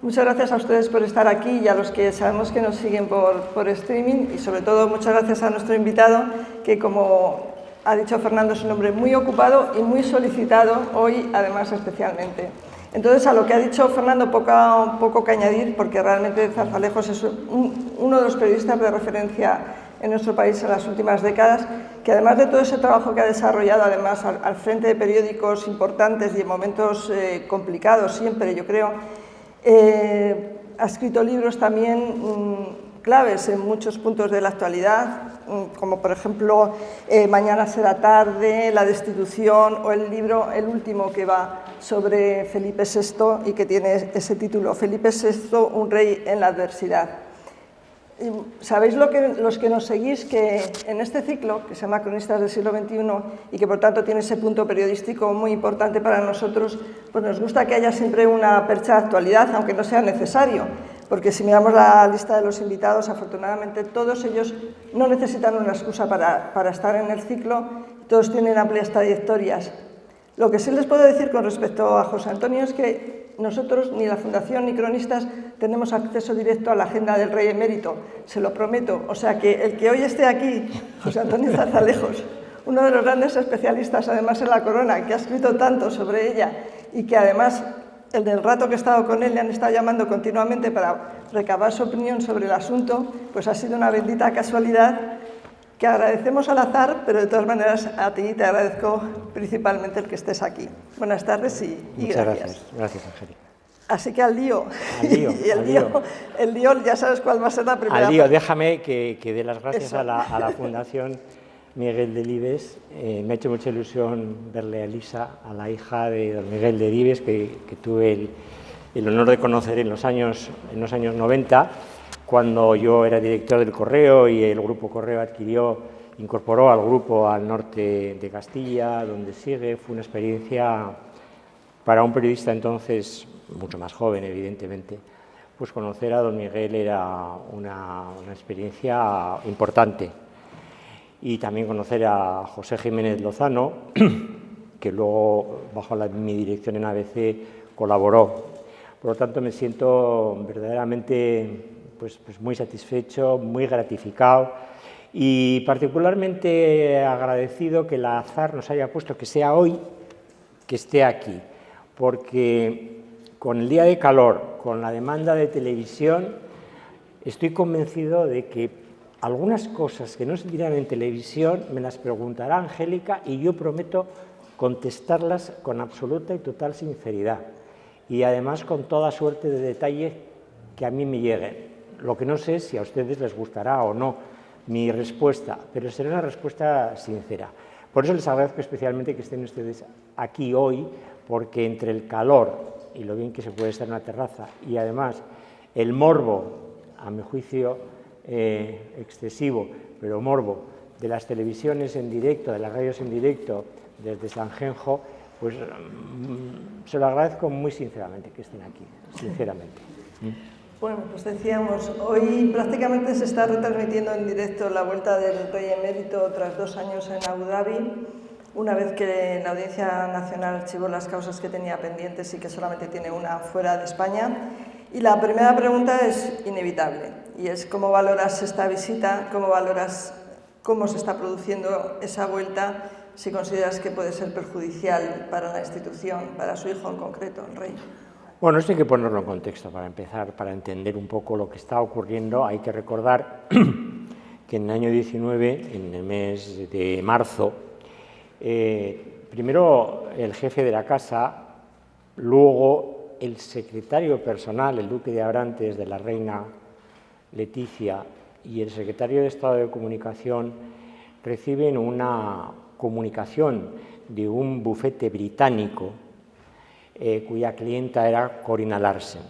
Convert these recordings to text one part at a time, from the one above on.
Muchas gracias a ustedes por estar aquí y a los que sabemos que nos siguen por streaming, y sobre todo muchas gracias a nuestro invitado, que como ha dicho Fernando es un hombre muy ocupado y muy solicitado hoy, además especialmente. Entonces, a lo que ha dicho Fernando, poco que añadir, porque realmente Zarzalejos es uno de los periodistas de referencia en nuestro país en las últimas décadas, que además de todo ese trabajo que ha desarrollado, además al frente de periódicos importantes y en momentos complicados siempre, yo creo, ha escrito libros también claves en muchos puntos de la actualidad, como por ejemplo Mañana será tarde, La destitución, o el libro, el último, que va sobre Felipe VI y que tiene ese título, Felipe VI, un rey en la adversidad. Sabéis los que nos seguís que en este ciclo, que se llama Cronistas del siglo XXI y que por tanto tiene ese punto periodístico muy importante para nosotros, pues nos gusta que haya siempre una percha de actualidad, aunque no sea necesario, porque si miramos la lista de los invitados, afortunadamente todos ellos no necesitan una excusa para estar en el ciclo, todos tienen amplias trayectorias. Lo que sí les puedo decir con respecto a José Antonio es que nosotros, ni la Fundación ni Cronistas, tenemos acceso directo a la agenda del Rey Emérito, se lo prometo. O sea que el que hoy esté aquí, José Antonio Zarzalejos, uno de los grandes especialistas además en la corona, que ha escrito tanto sobre ella y que además el del rato que he estado con él le han estado llamando continuamente para recabar su opinión sobre el asunto, pues ha sido una bendita casualidad que agradecemos al azar, pero de todas maneras a ti te agradezco principalmente el que estés aquí. Buenas tardes y Muchas gracias. Gracias, Angélica. Así que al lío. Y el lío, ya sabes cuál va a ser la primera. Al lío, déjame que dé las gracias a la Fundación Miguel Delibes. Me ha hecho mucha ilusión verle a Elisa, a la hija de don Miguel Delibes, que tuve el honor de conocer en los años 90, cuando yo era director del Correo y el Grupo Correo incorporó al grupo al norte de Castilla, donde sigue. Fue una experiencia para un periodista entonces mucho más joven, evidentemente, pues conocer a don Miguel era una experiencia importante. Y también conocer a José Jiménez Lozano, que luego, bajo mi dirección en ABC, colaboró. Por lo tanto, me siento verdaderamente pues muy satisfecho, muy gratificado y particularmente agradecido que el azar nos haya puesto que sea hoy que esté aquí, porque con el día de calor, con la demanda de televisión, estoy convencido de que algunas cosas que no se dirán en televisión me las preguntará Angélica y yo prometo contestarlas con absoluta y total sinceridad y además con toda suerte de detalles que a mí me lleguen. Lo que no sé es si a ustedes les gustará o no mi respuesta, pero será una respuesta sincera. Por eso les agradezco especialmente que estén ustedes aquí hoy, porque entre el calor y lo bien que se puede estar en una terraza y además el morbo, a mi juicio excesivo, pero morbo, de las televisiones en directo, de las radios en directo desde Sanjenjo, pues se lo agradezco muy sinceramente que estén aquí, sinceramente. Bueno, pues decíamos, hoy prácticamente se está retransmitiendo en directo la vuelta del Rey Emérito tras 2 años en Abu Dhabi, una vez que la Audiencia Nacional archivó las causas que tenía pendientes y que solamente tiene una fuera de España. Y la primera pregunta es inevitable, y es ¿cómo valoras esta visita? ¿Cómo valoras cómo se está produciendo esa vuelta? Si consideras que puede ser perjudicial para la institución, para su hijo en concreto, el Rey. Bueno, esto hay que ponerlo en contexto para empezar, para entender un poco lo que está ocurriendo. Hay que recordar que en el año 19, en el mes de marzo, primero el jefe de la casa, luego el secretario personal, el duque de Abrantes, de la reina Leticia, y el secretario de Estado de Comunicación reciben una comunicación de un bufete británico cuya clienta era Corina Larsen.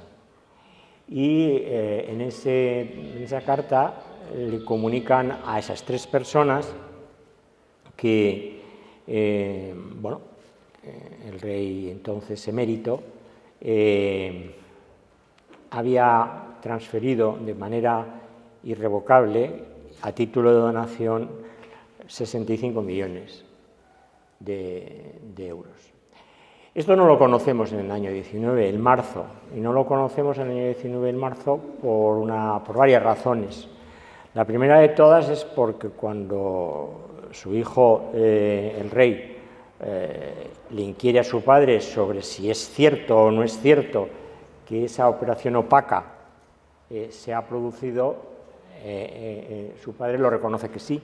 Y en esa carta le comunican a esas 3 personas que el rey entonces emérito había transferido de manera irrevocable, a título de donación, 65 millones de euros. Esto no lo conocemos en el año 19, en marzo, y no lo conocemos en el año 19, en marzo, por varias razones. La primera de todas es porque cuando su hijo, el rey, le inquiere a su padre sobre si es cierto o no es cierto que esa operación opaca se ha producido, su padre lo reconoce que sí,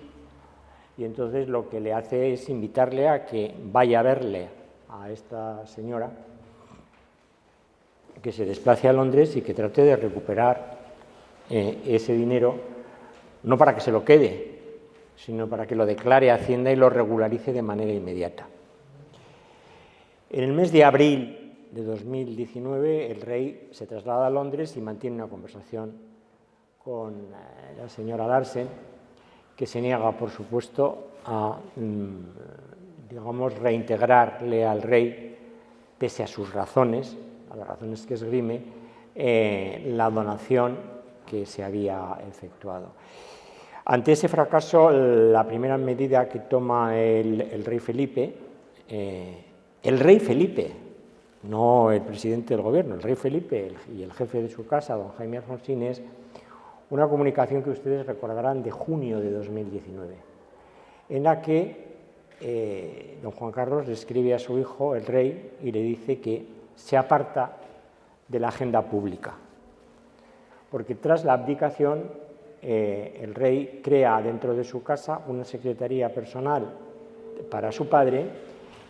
y entonces lo que le hace es invitarle a que vaya a verle a esta señora, que se desplace a Londres y que trate de recuperar ese dinero, no para que se lo quede, sino para que lo declare a Hacienda y lo regularice de manera inmediata. En el mes de abril de 2019, el rey se traslada a Londres y mantiene una conversación con la señora Larsen, que se niega, por supuesto, a digamos, reintegrarle al rey, pese a sus razones, a las razones que esgrime, la donación que se había efectuado. Ante ese fracaso, la primera medida que toma el rey Felipe, no el presidente del gobierno, el rey Felipe y el jefe de su casa, don Jaime Alfonsín, es una comunicación que ustedes recordarán de junio de 2019, en la que don Juan Carlos le escribe a su hijo, el rey, y le dice que se aparta de la agenda pública, porque tras la abdicación el rey crea dentro de su casa una secretaría personal para su padre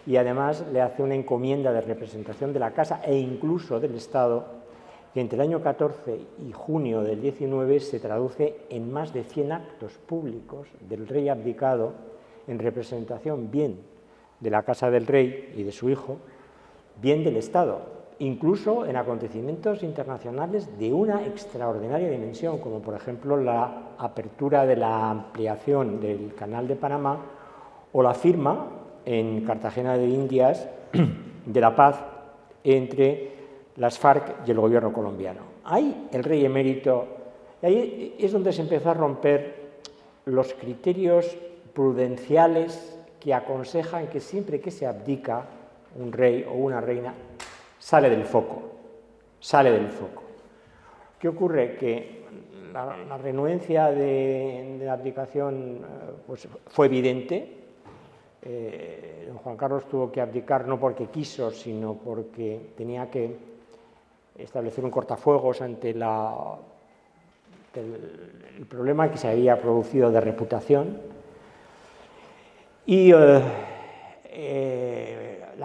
y además le hace una encomienda de representación de la casa e incluso del Estado, que entre el año 14 y junio del 19 se traduce en más de 100 actos públicos del rey abdicado en representación bien de la casa del rey y de su hijo, bien del Estado, incluso en acontecimientos internacionales de una extraordinaria dimensión, como por ejemplo la apertura de la ampliación del Canal de Panamá o la firma en Cartagena de Indias de la paz entre las FARC y el gobierno colombiano. Ahí el rey emérito, ahí es donde se empezó a romper los criterios prudenciales que aconsejan que siempre que se abdica un rey o una reina, sale del foco. ¿Qué ocurre? Que la renuencia de la abdicación pues, fue evidente. Don Juan Carlos tuvo que abdicar no porque quiso, sino porque tenía que establecer un cortafuegos ante el problema que se había producido de reputación. Y la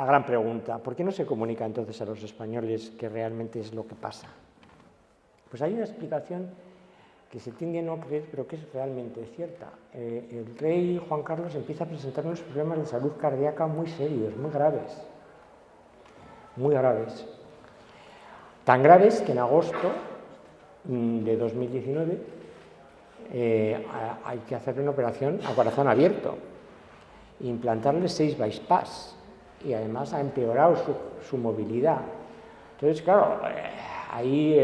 gran pregunta, ¿por qué no se comunica entonces a los españoles qué realmente es lo que pasa? Pues hay una explicación que se tiende a no creer, pero que es realmente cierta. El rey Juan Carlos empieza a presentar unos problemas de salud cardíaca muy serios, muy graves. Tan graves que en agosto de 2019 hay que hacerle una operación a corazón abierto, implantarle 6 bypass y además ha empeorado su movilidad. Entonces, claro, ahí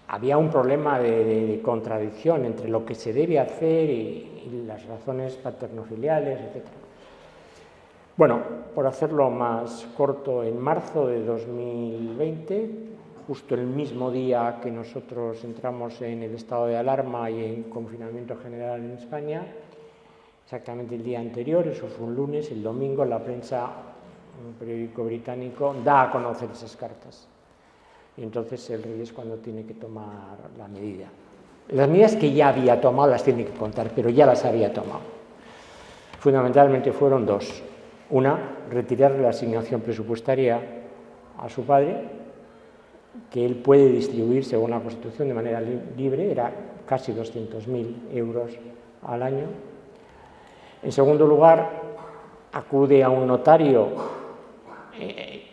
había un problema de contradicción entre lo que se debe hacer y las razones paternofiliales, etc. Bueno, por hacerlo más corto, en marzo de 2020, justo el mismo día que nosotros entramos en el estado de alarma y en confinamiento general en España, exactamente el día anterior, eso fue un lunes, el domingo la prensa, un periódico británico, da a conocer esas cartas. Y entonces el rey es cuando tiene que tomar la medida. Las medidas que ya había tomado las tiene que contar, pero ya las había tomado. Fundamentalmente fueron 2. Una, retirarle la asignación presupuestaria a su padre, que él puede distribuir según la Constitución de manera libre, era casi 200.000 euros al año. En segundo lugar, acude a un notario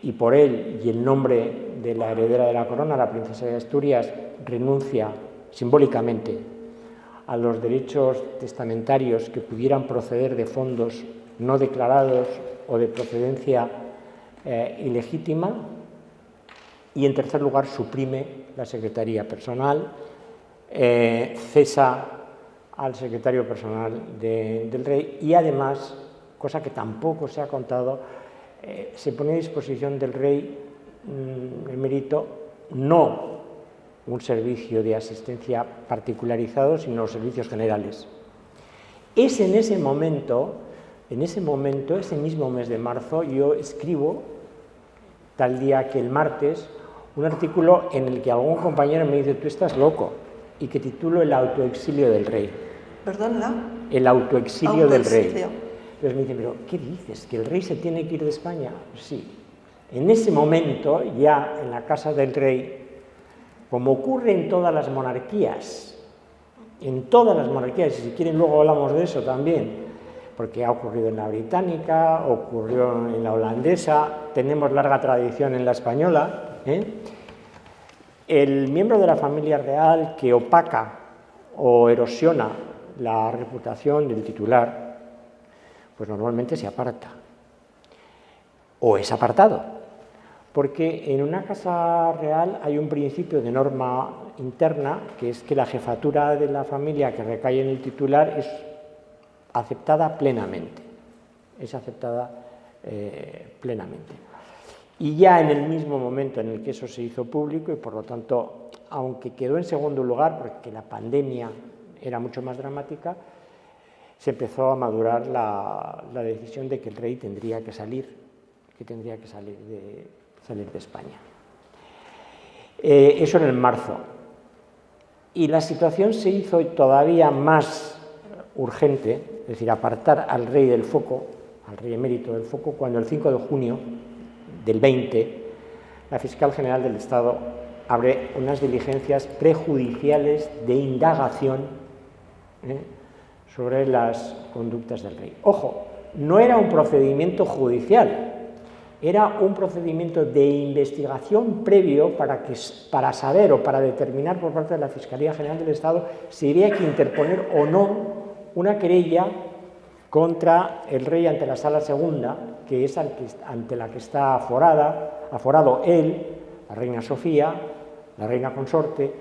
y por él y el nombre de la heredera de la corona, la princesa de Asturias, renuncia simbólicamente a los derechos testamentarios que pudieran proceder de fondos no declarados o de procedencia ilegítima. Y en tercer lugar, suprime la secretaría personal, cesa al secretario personal del rey y además, cosa que tampoco se ha contado, se pone a disposición del rey emérito no un servicio de asistencia particularizado, sino los servicios generales. Es en ese momento, ese mismo mes de marzo, yo escribo, tal día que el martes, un artículo en el que algún compañero me dice: tú estás loco, y que titulo El autoexilio del rey. ¿Perdón, El autoexilio del rey. Entonces me dicen: ¿pero qué dices? ¿Que el rey se tiene que ir de España? Sí. En ese momento, ya en la casa del rey, como ocurre en todas las monarquías, y si quieren luego hablamos de eso también, porque ha ocurrido en la británica, ocurrió en la holandesa, tenemos larga tradición en la española, el miembro de la familia real que opaca o erosiona la reputación del titular, pues normalmente se aparta, o es apartado, porque en una casa real hay un principio de norma interna, que es que la jefatura de la familia que recae en el titular es aceptada plenamente, plenamente. Y ya en el mismo momento en el que eso se hizo público, y por lo tanto, aunque quedó en segundo lugar porque la pandemia era mucho más dramática, se empezó a madurar la decisión de que el rey tendría que salir de España. Eso en marzo. Y la situación se hizo todavía más urgente, es decir, apartar al rey del foco, al rey emérito del foco, cuando el 5 de junio del 20, la fiscal general del Estado abre unas diligencias prejudiciales de indagación sobre las conductas del rey. Ojo, no era un procedimiento judicial, era un procedimiento de investigación previo para saber o para determinar por parte de la Fiscalía General del Estado si había que interponer o no una querella contra el rey ante la Sala Segunda, que es ante la que está aforado él, la reina Sofía, la reina consorte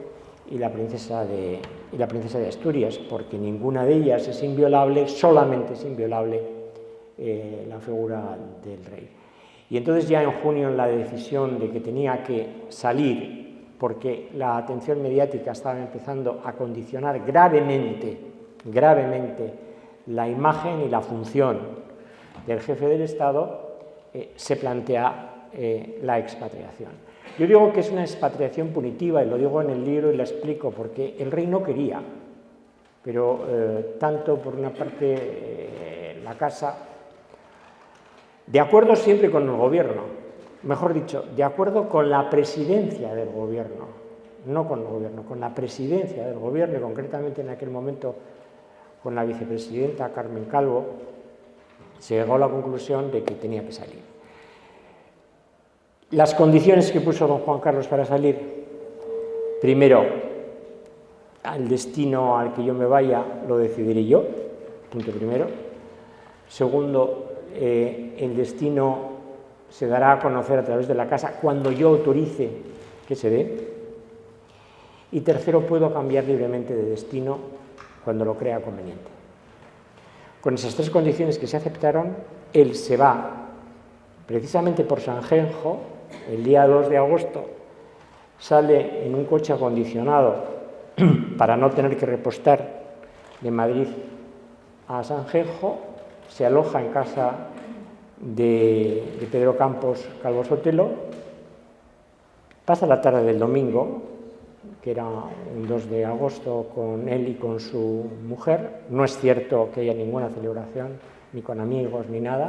y la princesa de Asturias, porque ninguna de ellas es inviolable, solamente es inviolable la figura del rey. Y entonces ya en junio, en la decisión de que tenía que salir, porque la atención mediática estaba empezando a condicionar gravemente la imagen y la función del jefe del Estado, se plantea la expatriación. Yo digo que es una expatriación punitiva, y lo digo en el libro y la explico, porque el rey no quería, pero tanto por una parte la casa, de acuerdo siempre con el gobierno, mejor dicho, de acuerdo con la presidencia del gobierno, no con el gobierno, con la presidencia del gobierno, y concretamente en aquel momento con la vicepresidenta Carmen Calvo, se llegó a la conclusión de que tenía que salir. Las condiciones que puso don Juan Carlos para salir: primero, el destino al que yo me vaya lo decidiré yo, punto primero. Segundo, el destino se dará a conocer a través de la casa cuando yo autorice que se dé. Y tercero, puedo cambiar libremente de destino cuando lo crea conveniente. Con esas tres condiciones que se aceptaron, él se va precisamente por Sanjenjo, el día 2 de agosto, sale en un coche acondicionado para no tener que repostar de Madrid a Sanjenjo, se aloja en casa de Pedro Campos Calvo Sotelo, pasa la tarde del domingo, que era un 2 de agosto, con él y con su mujer. No es cierto que haya ninguna celebración, ni con amigos, ni nada.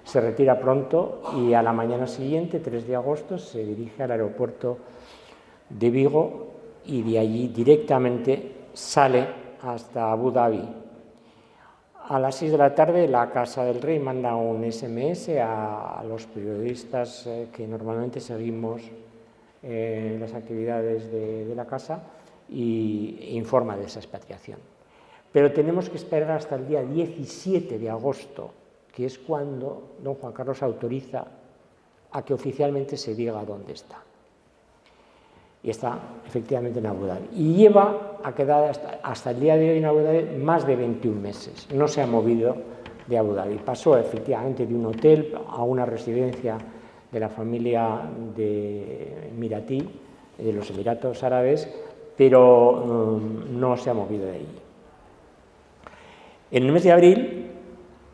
Se retira pronto y a la mañana siguiente, 3 de agosto, se dirige al aeropuerto de Vigo y de allí directamente sale hasta Abu Dhabi. A las 6 de la tarde la Casa del Rey manda un SMS a los periodistas que normalmente seguimos las actividades de la casa e informa de esa expatriación. Pero tenemos que esperar hasta el día 17 de agosto, que es cuando don Juan Carlos autoriza a que oficialmente se diga dónde está. Y está efectivamente en Abu Dhabi. Y lleva a quedar hasta el día de hoy en Abu Dhabi más de 21 meses. No se ha movido de Abu Dhabi. Pasó efectivamente de un hotel a una residencia de la familia de Emiratí, de los Emiratos Árabes, pero no se ha movido de allí. En el mes de abril,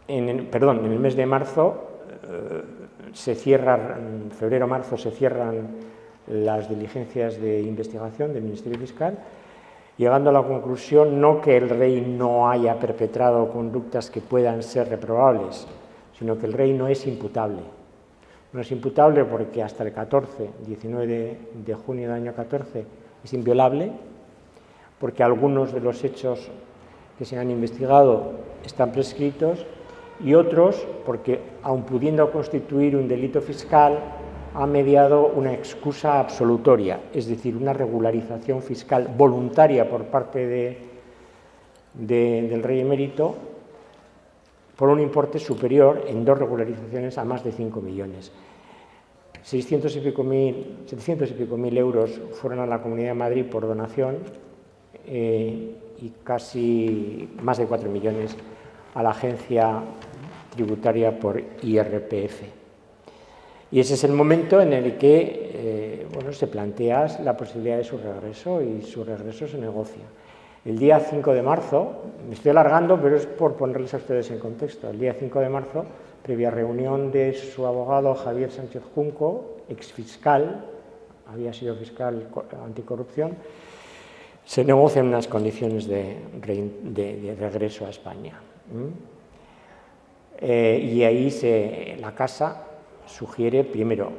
en el mes de marzo, en febrero-marzo se cierran las diligencias de investigación del Ministerio Fiscal, llegando a la conclusión no que el rey no haya perpetrado conductas que puedan ser reprobables, sino que el rey no es imputable. No es imputable porque hasta el 19 de junio del año 14, es inviolable, porque algunos de los hechos que se han investigado están prescritos, y otros porque, aun pudiendo constituir un delito fiscal, ha mediado una excusa absolutoria, es decir, una regularización fiscal voluntaria por parte del rey emérito por un importe superior en 2 regularizaciones a más de 5 millones. 700 y pico mil euros fueron a la Comunidad de Madrid por donación y casi más de 4 millones a la agencia tributaria por IRPF. Y ese es el momento en el que se plantea la posibilidad de su regreso, y su regreso se negocia. El día 5 de marzo, me estoy alargando, pero es por ponerles a ustedes en contexto, el día 5 de marzo, previa reunión de su abogado Javier Sánchez Junco, exfiscal, había sido fiscal anticorrupción, se negocian unas condiciones de regreso a España. Y ahí la Casa sugiere, primero,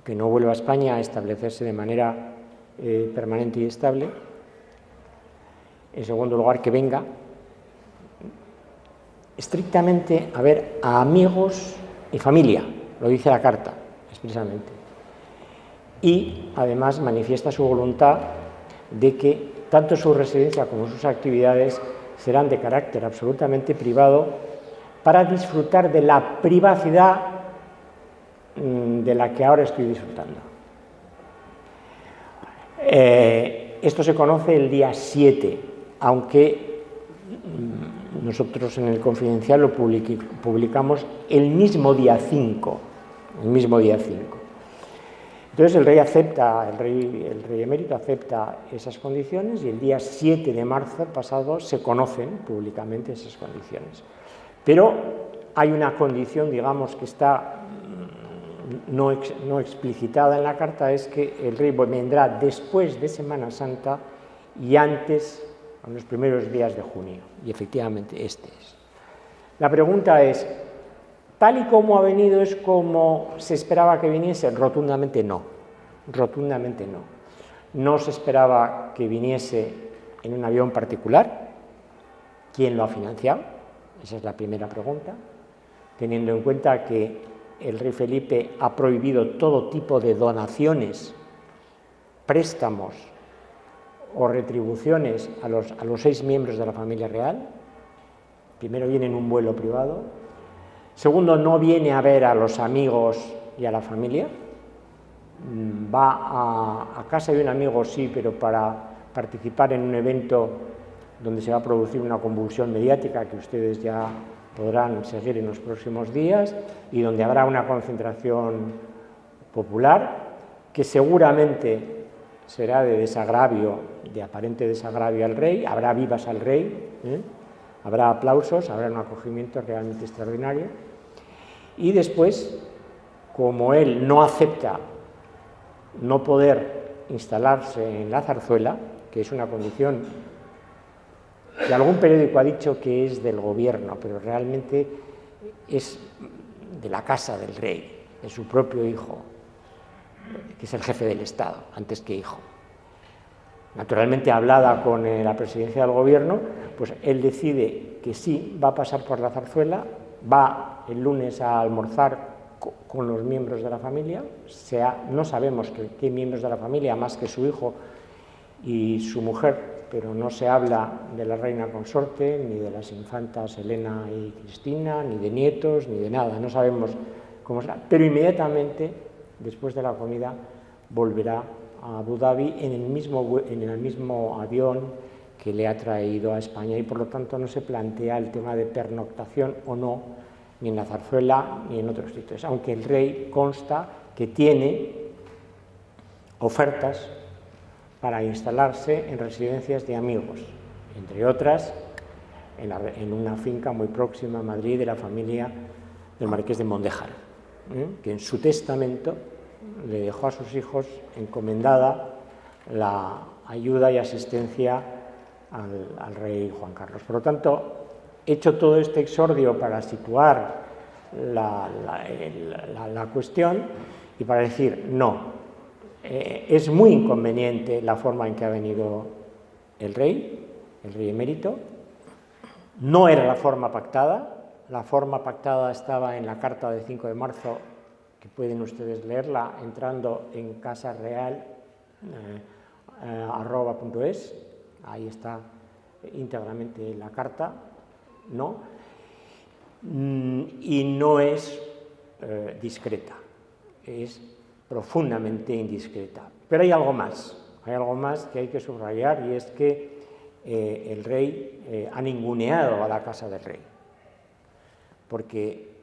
que no vuelva a España a establecerse de manera permanente y estable. En segundo lugar, que venga estrictamente a ver a amigos y familia, lo dice la carta expresamente. Y además manifiesta su voluntad de que tanto su residencia como sus actividades serán de carácter absolutamente privado, para disfrutar de la privacidad de la que ahora estoy disfrutando. Esto se conoce el día 7, aunque nosotros en el Confidencial lo publicamos el mismo día 5. Entonces el rey emérito acepta esas condiciones, y el día 7 de marzo pasado se conocen públicamente esas condiciones. Pero hay una condición, digamos, que está no explicitada en la carta, es que el rey vendrá después de Semana Santa y antes, en los primeros días de junio, y efectivamente este es. La pregunta es, ¿tal y como ha venido es como se esperaba que viniese? Rotundamente no, rotundamente no. No se esperaba que viniese en un avión particular. ¿Quién lo ha financiado? Esa es la primera pregunta, teniendo en cuenta que el rey Felipe ha prohibido todo tipo de donaciones, préstamos o retribuciones a los 6 miembros de la familia real. Primero, viene en un vuelo privado. Segundo, no viene a ver a los amigos y a la familia. Va a casa de un amigo, sí, pero para participar en un evento donde se va a producir una convulsión mediática que ustedes ya podrán seguir en los próximos días, y donde habrá una concentración popular que seguramente será de desagravio, de aparente desagravio al rey. Habrá vivas al rey, habrá aplausos, habrá un acogimiento realmente extraordinario. Y después, como él no acepta no poder instalarse en la Zarzuela, que es una condición que algún periódico ha dicho que es del gobierno, pero realmente es de la casa del rey, de su propio hijo, que es el jefe del Estado, antes que hijo. Naturalmente, hablada con la presidencia del gobierno, pues él decide que sí, va a pasar por la Zarzuela, va el lunes a almorzar con los miembros de la familia. No sabemos qué miembros de la familia, más que su hijo y su mujer, pero no se habla de la reina consorte, ni de las infantas Elena y Cristina, ni de nietos, ni de nada, no sabemos cómo será. Pero inmediatamente, después de la comida, volverá a Abu Dhabi en el mismo avión que le ha traído a España y por lo tanto no se plantea el tema de pernoctación o no, ni en la Zarzuela ni en otros sitios, aunque el rey consta que tiene ofertas para instalarse en residencias de amigos, entre otras en una finca muy próxima a Madrid de la familia del marqués de Mondejar, que en su testamento le dejó a sus hijos encomendada la ayuda y asistencia al rey Juan Carlos. Por lo tanto, hecho todo este exordio para situar la cuestión y para decir no, es muy inconveniente la forma en que ha venido el rey emérito, no era la forma pactada estaba en la carta de 5 de marzo, que pueden ustedes leerla entrando en casareal.es, ahí está íntegramente la carta, ¿no? Y no es discreta, es profundamente indiscreta. Pero hay algo más que hay que subrayar, y es que el rey ha ninguneado a la Casa del Rey, porque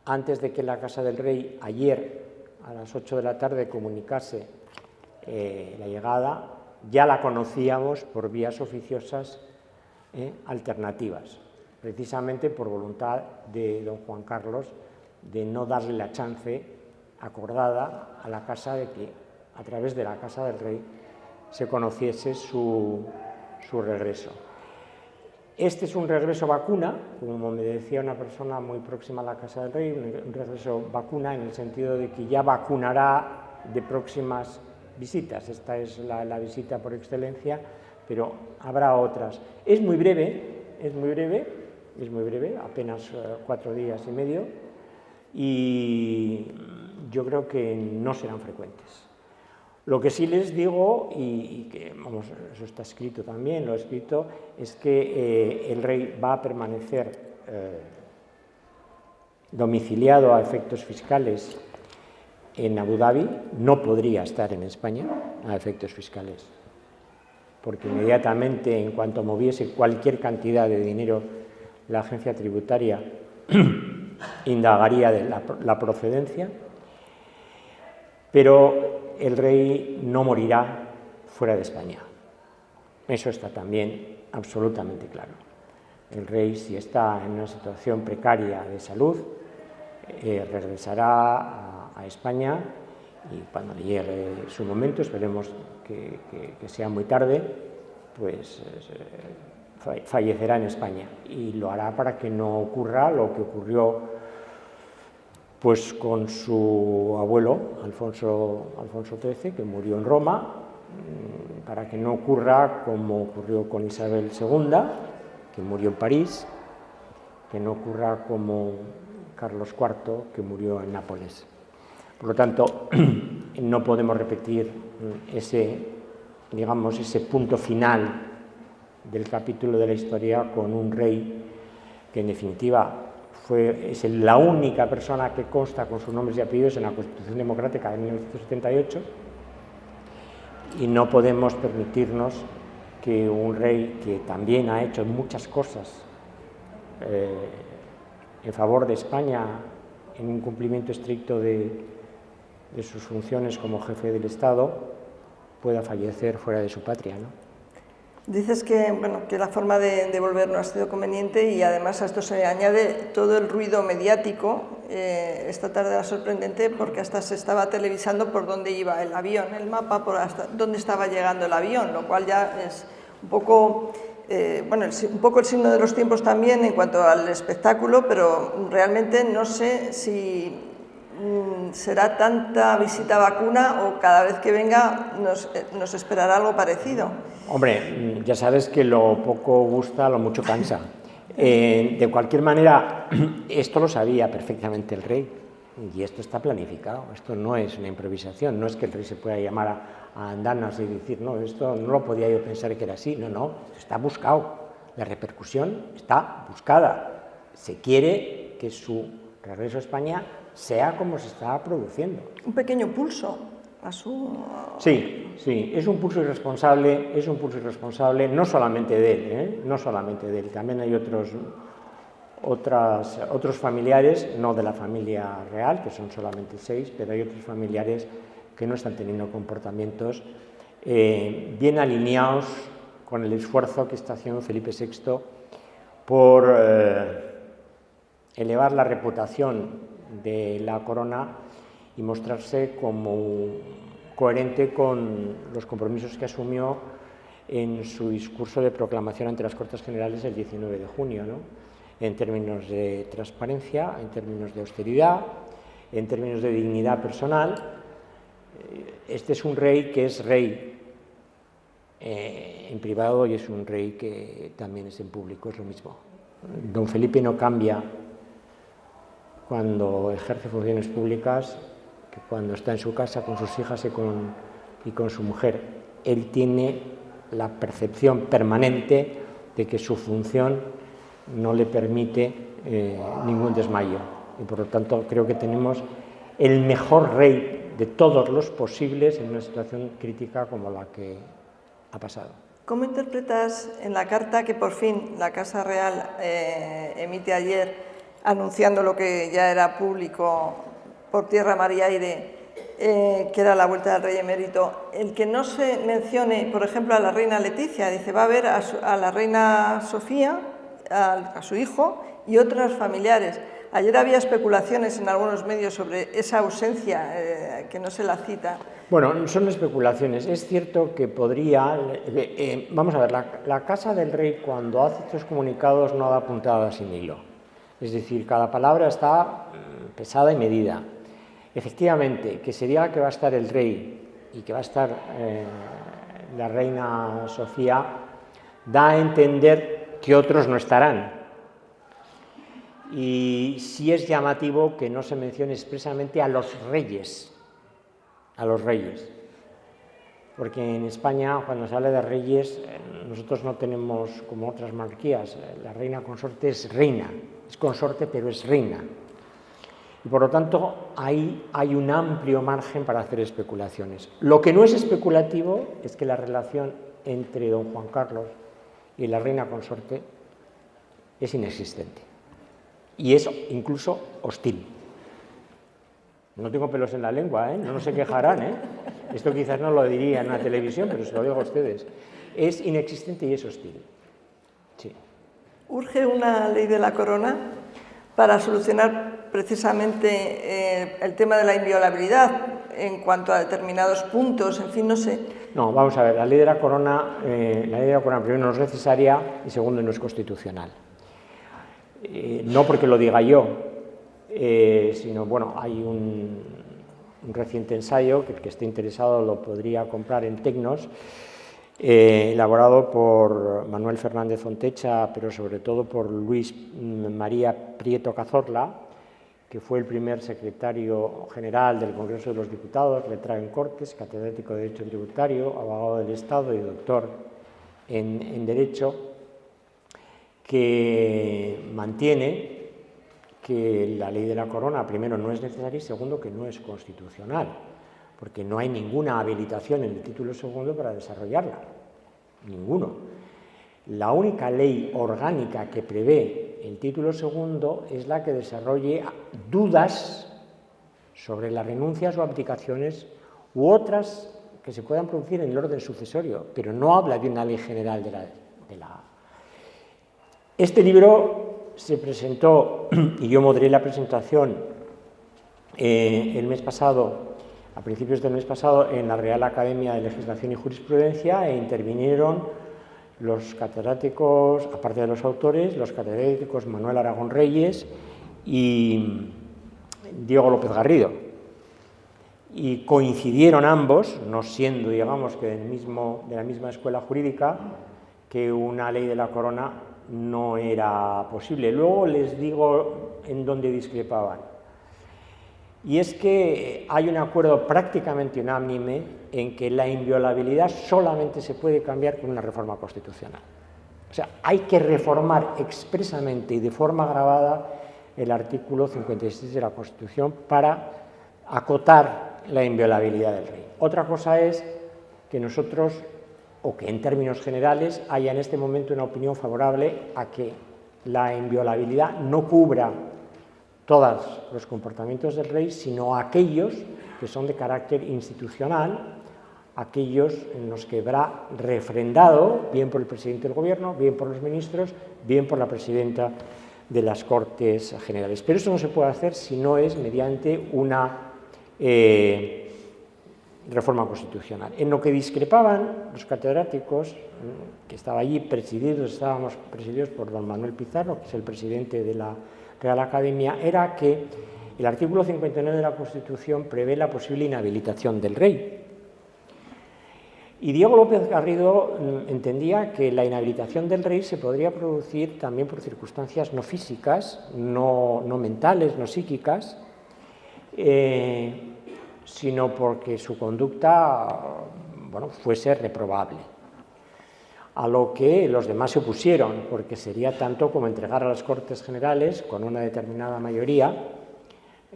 antes de que la Casa del Rey ayer a las 8 de la tarde comunicase la llegada, ya la conocíamos por vías oficiosas alternativas, precisamente por voluntad de don Juan Carlos de no darle la chance acordada a la Casa de que a través de la Casa del Rey se conociese su regreso. Este es un regreso vacuna, como me decía una persona muy próxima a la Casa del Rey, un regreso vacuna en el sentido de que ya vacunará de próximas visitas. Esta es la visita por excelencia, pero habrá otras. Es muy breve, apenas 4 días y medio, y yo creo que no serán frecuentes. Lo que sí les digo, y que vamos, eso está escrito también, lo he escrito, es que el rey va a permanecer domiciliado a efectos fiscales en Abu Dhabi, no podría estar en España a efectos fiscales, porque inmediatamente, en cuanto moviese cualquier cantidad de dinero, la agencia tributaria indagaría de la procedencia, pero el rey no morirá fuera de España. Eso está también absolutamente claro. El rey, si está en una situación precaria de salud, regresará a España, y cuando le llegue su momento, esperemos que sea muy tarde, pues fallecerá en España, y lo hará para que no ocurra lo que ocurrió pues con su abuelo, Alfonso XIII, que murió en Roma, para que no ocurra como ocurrió con Isabel II, que murió en París, que no ocurra como Carlos IV, que murió en Nápoles. Por lo tanto, no podemos repetir ese punto final del capítulo de la historia con un rey que, en definitiva, es la única persona que consta con sus nombres y apellidos en la Constitución Democrática de 1978, y no podemos permitirnos que un rey que también ha hecho muchas cosas en favor de España, en un cumplimiento estricto de sus funciones como jefe del Estado, pueda fallecer fuera de su patria, ¿no? Dices que la forma de volver no ha sido conveniente, y además a esto se añade todo el ruido mediático. Esta tarde era sorprendente porque hasta se estaba televisando por dónde iba el avión, el mapa por hasta dónde estaba llegando el avión, lo cual ya es un poco el signo de los tiempos también en cuanto al espectáculo, pero realmente no sé si será tanta visita vacuna o cada vez que venga nos esperará algo parecido. Hombre, ya sabes que lo poco gusta, lo mucho cansa. De cualquier manera, esto lo sabía perfectamente el rey, y esto está planificado, esto no es una improvisación, no es que el rey se pueda llamar a andanas y decir, no, esto no lo podía yo pensar que era así, no, está buscado, la repercusión está buscada, se quiere que su regreso a España sea como se está produciendo. Un pequeño pulso. a su... Sí, sí, es un pulso irresponsable, no solamente de él, no solamente de él, también hay otros familiares, no de la familia real, que son solamente 6, pero hay otros familiares que no están teniendo comportamientos bien alineados con el esfuerzo que está haciendo Felipe VI por elevar la reputación de la corona y mostrarse como coherente con los compromisos que asumió en su discurso de proclamación ante las Cortes Generales el 19 de junio, ¿no? En términos de transparencia, en términos de austeridad, en términos de dignidad personal. Este es un rey que es rey en privado y es un rey que también es en público, es lo mismo. Don Felipe no cambia cuando ejerce funciones públicas que cuando está en su casa con sus hijas y con su mujer. Él tiene la percepción permanente de que su función no le permite ningún desmayo. Y por lo tanto creo que tenemos el mejor rey de todos los posibles en una situación crítica como la que ha pasado. ¿Cómo interpretas en la carta que por fin la Casa Real emite ayer, anunciando lo que ya era público por tierra, mar y aire, que era la vuelta del rey emérito, el que no se mencione, por ejemplo, a la reina Leticia? Dice, va a ver a la reina Sofía, a su hijo y otros familiares. Ayer había especulaciones en algunos medios sobre esa ausencia, que no se la cita. Bueno, son especulaciones. Es cierto que podría... vamos a ver, la Casa del Rey, cuando hace estos comunicados, no da puntada sin hilo. Es decir, cada palabra está pesada y medida. Efectivamente, que se diga que va a estar el rey y que va a estar la reina Sofía, da a entender que otros no estarán. Y sí es llamativo que no se mencione expresamente a los reyes, porque en España, cuando se habla de reyes, nosotros no tenemos, como otras monarquías, la reina consorte es reina, es consorte pero es reina. Y por lo tanto, ahí hay un amplio margen para hacer especulaciones. Lo que no es especulativo es que la relación entre don Juan Carlos y la reina consorte es inexistente. Y es incluso hostil. No tengo pelos en la lengua, no se quejarán. Esto quizás no lo diría en una televisión, pero se lo digo a ustedes. Es inexistente y es hostil. Sí. ¿Urge una ley de la corona para solucionar precisamente el tema de la inviolabilidad en cuanto a determinados puntos? En fin, no sé. No, vamos a ver, la ley de la corona, primero no es necesaria y segundo no es constitucional. No porque lo diga yo, sino, bueno, hay un reciente ensayo que el que esté interesado lo podría comprar en Tecnos, elaborado por Manuel Fernández Fontecha, pero sobre todo por Luis María Prieto Cazorla, que fue el primer secretario general del Congreso de los Diputados, letrado en Cortes, catedrático de Derecho Tributario, abogado del Estado y doctor en Derecho, que mantiene que la ley de la corona, primero, no es necesaria y segundo, que no es constitucional, porque no hay ninguna habilitación en el título segundo para desarrollarla, ninguno. La única ley orgánica que prevé el título segundo es la que desarrolle dudas sobre las renuncias o abdicaciones u otras que se puedan producir en el orden sucesorio, pero no habla de una ley general de la... Este libro se presentó, y yo moderé la presentación el mes pasado, a principios del mes pasado, en la Real Academia de Legislación y Jurisprudencia, e intervinieron los catedráticos, aparte de los autores, los catedráticos Manuel Aragón Reyes y Diego López Garrido. Y coincidieron ambos, no siendo, digamos, que de la misma escuela jurídica, que una ley de la corona no era posible. Luego les digo en dónde discrepaban. Y es que hay un acuerdo prácticamente unánime en que la inviolabilidad solamente se puede cambiar con una reforma constitucional. O sea, hay que reformar expresamente y de forma grabada el artículo 56 de la Constitución para acotar la inviolabilidad del rey. Otra cosa es que nosotros, o que en términos generales, haya en este momento una opinión favorable a que la inviolabilidad no cubra todos los comportamientos del rey, sino aquellos que son de carácter institucional, aquellos en los que habrá refrendado, bien por el presidente del gobierno, bien por los ministros, bien por la presidenta de las Cortes Generales. Pero eso no se puede hacer si no es mediante una reforma constitucional. En lo que discrepaban los catedráticos, que estaba allí estábamos presididos por don Manuel Pizarro, que es el presidente de la Real Academia, era que el artículo 59 de la Constitución prevé la posible inhabilitación del rey. Y Diego López Garrido entendía que la inhabilitación del rey se podría producir también por circunstancias no físicas, no mentales, no psíquicas, sino porque su conducta fuese reprobable. A lo que los demás se opusieron, porque sería tanto como entregar a las Cortes Generales, con una determinada mayoría,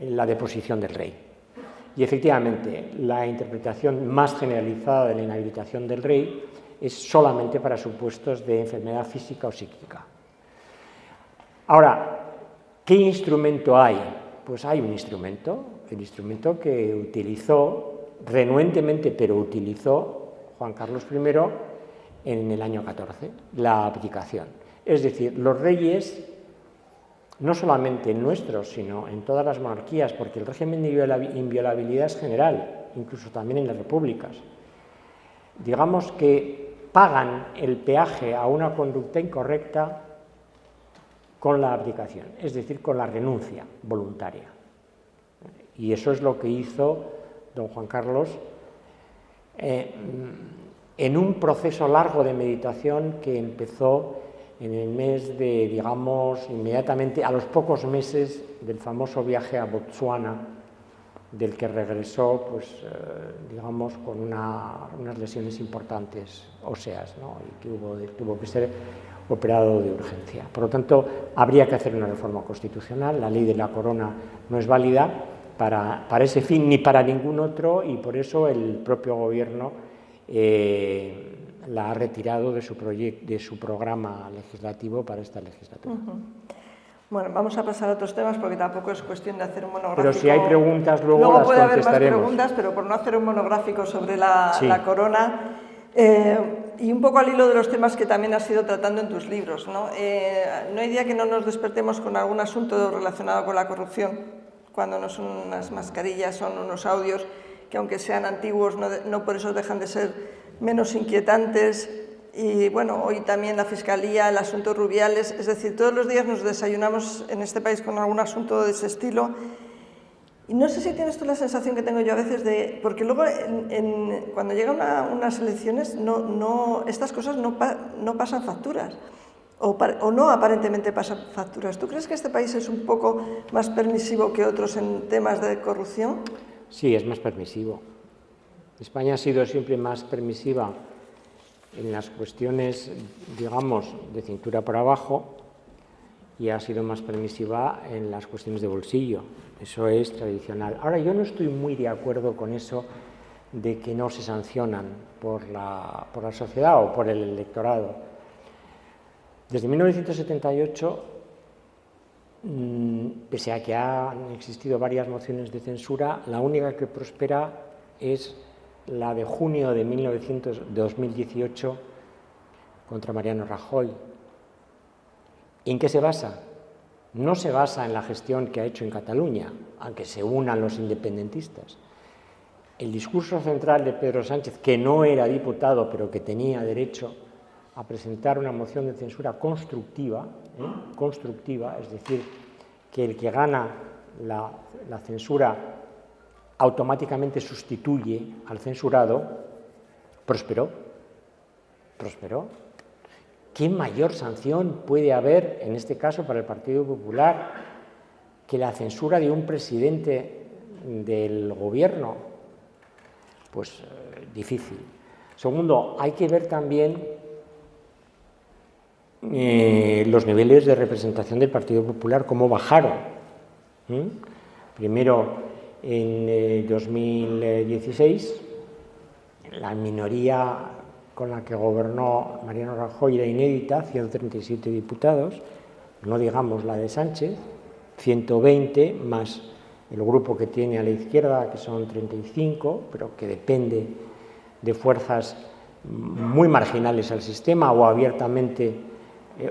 la deposición del rey. Y efectivamente, la interpretación más generalizada de la inhabilitación del rey es solamente para supuestos de enfermedad física o psíquica. Ahora, ¿qué instrumento hay? Pues hay un instrumento, el instrumento que utilizó, renuentemente, pero utilizó Juan Carlos I en el año 14, la abdicación. Es decir, los reyes, no solamente nuestros, sino en todas las monarquías, porque el régimen de inviolabilidad es general, incluso también en las repúblicas, digamos que pagan el peaje a una conducta incorrecta con la abdicación, es decir, con la renuncia voluntaria. Y eso es lo que hizo don Juan Carlos en un proceso largo de meditación que empezó en el mes de, digamos, inmediatamente a los pocos meses del famoso viaje a Botsuana, del que regresó, pues, digamos, con unas lesiones importantes óseas, ¿no? Y que tuvo que ser operado de urgencia. Por lo tanto, habría que hacer una reforma constitucional. La ley de la corona no es válida para ese fin ni para ningún otro, y por eso el propio gobierno la ha retirado de su programa legislativo para esta legislatura. Bueno, vamos a pasar a otros temas porque tampoco es cuestión de hacer un monográfico. Pero si hay preguntas, luego las puede haber contestaremos. más preguntas, pero por no hacer un monográfico sobre la corona, y un poco al hilo de los temas que también has ido tratando en tus libros, ¿no? No hay día que no nos despertemos con algún asunto relacionado con la corrupción, cuando no son unas mascarillas, son unos audios que, aunque sean antiguos, no por eso dejan de ser menos inquietantes. Y bueno, hoy también la Fiscalía, el asunto Rubiales, es decir, todos los días nos desayunamos en este país con algún asunto de ese estilo. Y no sé si tienes tú la sensación que tengo yo a veces de... Porque luego, cuando llegan unas elecciones, estas cosas no pasan facturas, o no aparentemente pasan facturas. ¿Tú crees que este país es un poco más permisivo que otros en temas de corrupción? Sí, es más permisivo. España ha sido siempre más permisiva en las cuestiones, digamos, de cintura para abajo, y ha sido más permisiva en las cuestiones de bolsillo. Eso es tradicional. Ahora, yo no estoy muy de acuerdo con eso de que no se sancionan por la sociedad o por el electorado. Desde 1978, pese a que han existido varias mociones de censura, la única que prospera es la de junio de 2018 contra Mariano Rajoy. ¿En qué se basa? No se basa en la gestión que ha hecho en Cataluña, aunque se unan los independentistas. El discurso central de Pedro Sánchez, que no era diputado, pero que tenía derecho a presentar una moción de censura constructiva, es decir, que el que gana la censura automáticamente sustituye al censurado, prosperó. ¿Qué mayor sanción puede haber, en este caso para el Partido Popular, que la censura de un presidente del gobierno? Pues difícil. Segundo, hay que ver también los niveles de representación del Partido Popular, cómo bajaron. Primero, en 2016. La minoría con la que gobernó Mariano Rajoy era inédita, 137 diputados, no digamos la de Sánchez, 120 más el grupo que tiene a la izquierda, que son 35, pero que depende de fuerzas muy marginales al sistema o abiertamente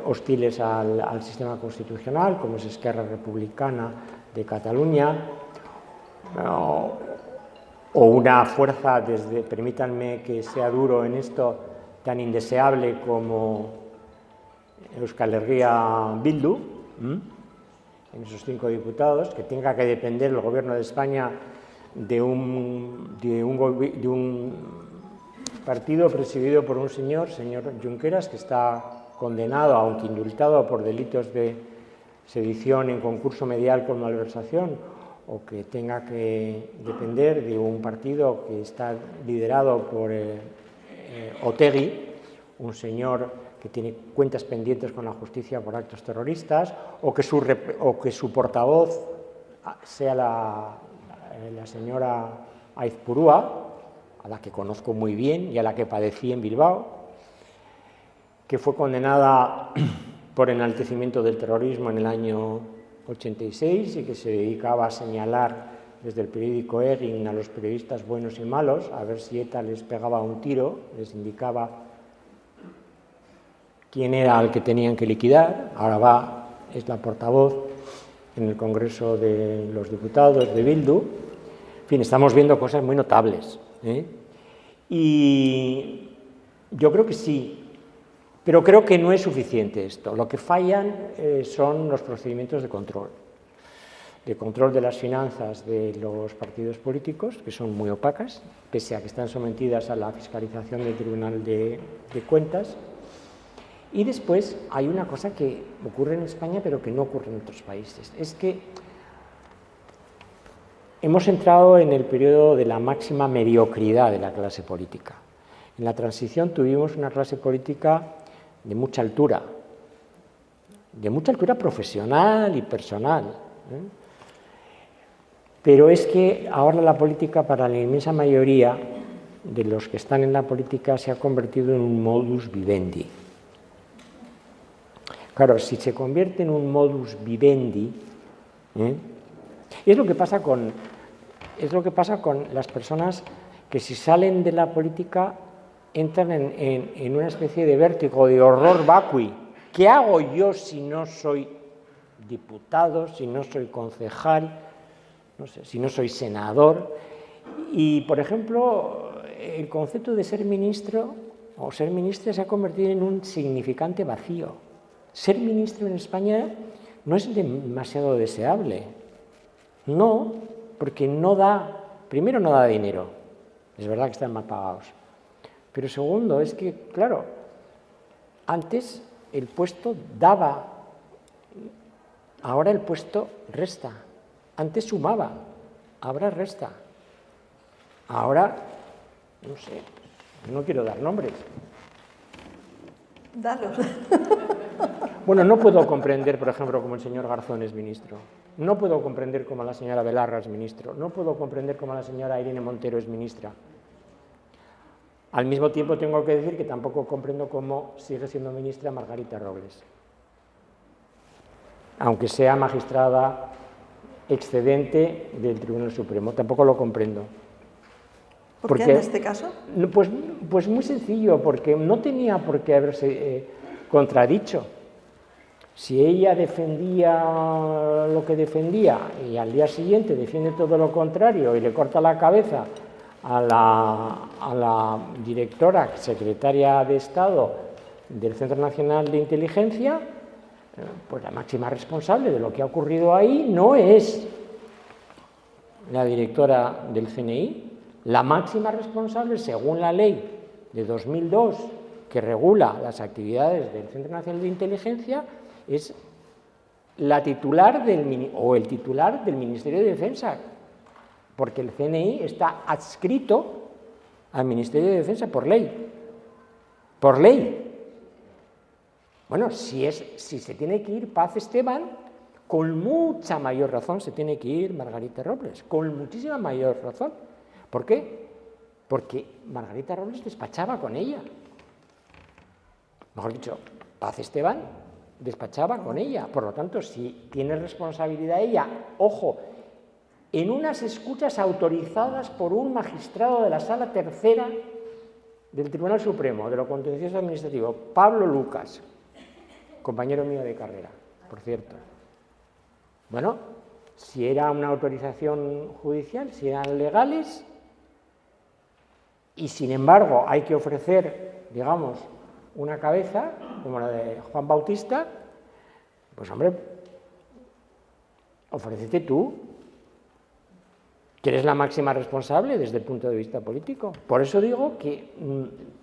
hostiles al sistema constitucional, como es Esquerra Republicana de Cataluña, o una fuerza, permítanme que sea duro en esto, tan indeseable como Euskal Herria Bildu, en esos 5 diputados, que tenga que depender el Gobierno de España de un partido presidido por un señor Junqueras, que está condenado, aunque indultado, por delitos de sedición en concurso medial con malversación, o que tenga que depender de un partido que está liderado por Otegi, un señor que tiene cuentas pendientes con la justicia por actos terroristas, o que su portavoz sea la señora Aizpurúa, a la que conozco muy bien y a la que padecí en Bilbao, que fue condenada por enaltecimiento del terrorismo en el año 86 y que se dedicaba a señalar desde el periódico Egin a los periodistas buenos y malos, a ver si ETA les pegaba un tiro, les indicaba quién era al que tenían que liquidar. Ahora es la portavoz en el Congreso de los Diputados de Bildu. En fin, estamos viendo cosas muy notables, y yo creo que sí. Pero creo que no es suficiente esto. Lo que fallan son los procedimientos de control de las finanzas de los partidos políticos, que son muy opacas, pese a que están sometidas a la fiscalización del Tribunal de Cuentas. Y después hay una cosa que ocurre en España, pero que no ocurre en otros países. Es que hemos entrado en el periodo de la máxima mediocridad de la clase política. En la transición tuvimos una clase política de mucha altura profesional y personal. Pero es que ahora la política, para la inmensa mayoría de los que están en la política, se ha convertido en un modus vivendi. Claro, si se convierte en un modus vivendi, es lo que pasa con las personas que, si salen de la política, entran en una especie de vértigo, de horror vacui. ¿Qué hago yo si no soy diputado, si no soy concejal, no sé, si no soy senador? Y, por ejemplo, el concepto de ser ministro o ser ministra se ha convertido en un significante vacío. Ser ministro en España no es demasiado deseable. No, porque primero no da dinero. Es verdad que están mal pagados. Pero segundo, es que, claro, antes el puesto daba, ahora el puesto resta. Antes sumaba, ahora resta. Ahora, no sé, no quiero dar nombres. Dalos. Bueno, no puedo comprender, por ejemplo, cómo el señor Garzón es ministro. No puedo comprender cómo la señora Belarra es ministro. No puedo comprender cómo la señora Irene Montero es ministra. Al mismo tiempo tengo que decir que tampoco comprendo cómo sigue siendo ministra Margarita Robles, aunque sea magistrada excedente del Tribunal Supremo. Tampoco lo comprendo. ¿Por qué en este caso? Pues muy sencillo, porque no tenía por qué haberse contradicho. Si ella defendía lo que defendía y al día siguiente defiende todo lo contrario y le corta la cabeza a la directora, secretaria de Estado del Centro Nacional de Inteligencia, pues la máxima responsable de lo que ha ocurrido ahí no es la directora del CNI. La máxima responsable, según la ley de 2002, que regula las actividades del Centro Nacional de Inteligencia, es la titular el titular del Ministerio de Defensa, porque el CNI está adscrito al Ministerio de Defensa por ley. Por ley. Bueno, si se tiene que ir Paz Esteban, con mucha mayor razón se tiene que ir Margarita Robles, con muchísima mayor razón. ¿Por qué? Porque Margarita Robles despachaba con ella. Mejor dicho, Paz Esteban despachaba con ella. Por lo tanto, si tiene responsabilidad ella, ojo, en unas escuchas autorizadas por un magistrado de la Sala Tercera del Tribunal Supremo de lo Contencioso Administrativo, Pablo Lucas, compañero mío de carrera, por cierto. Bueno, si era una autorización judicial, si eran legales, y sin embargo hay que ofrecer, digamos, una cabeza, como la de Juan Bautista, pues hombre, ofrécete tú, que eres la máxima responsable desde el punto de vista político. Por eso digo que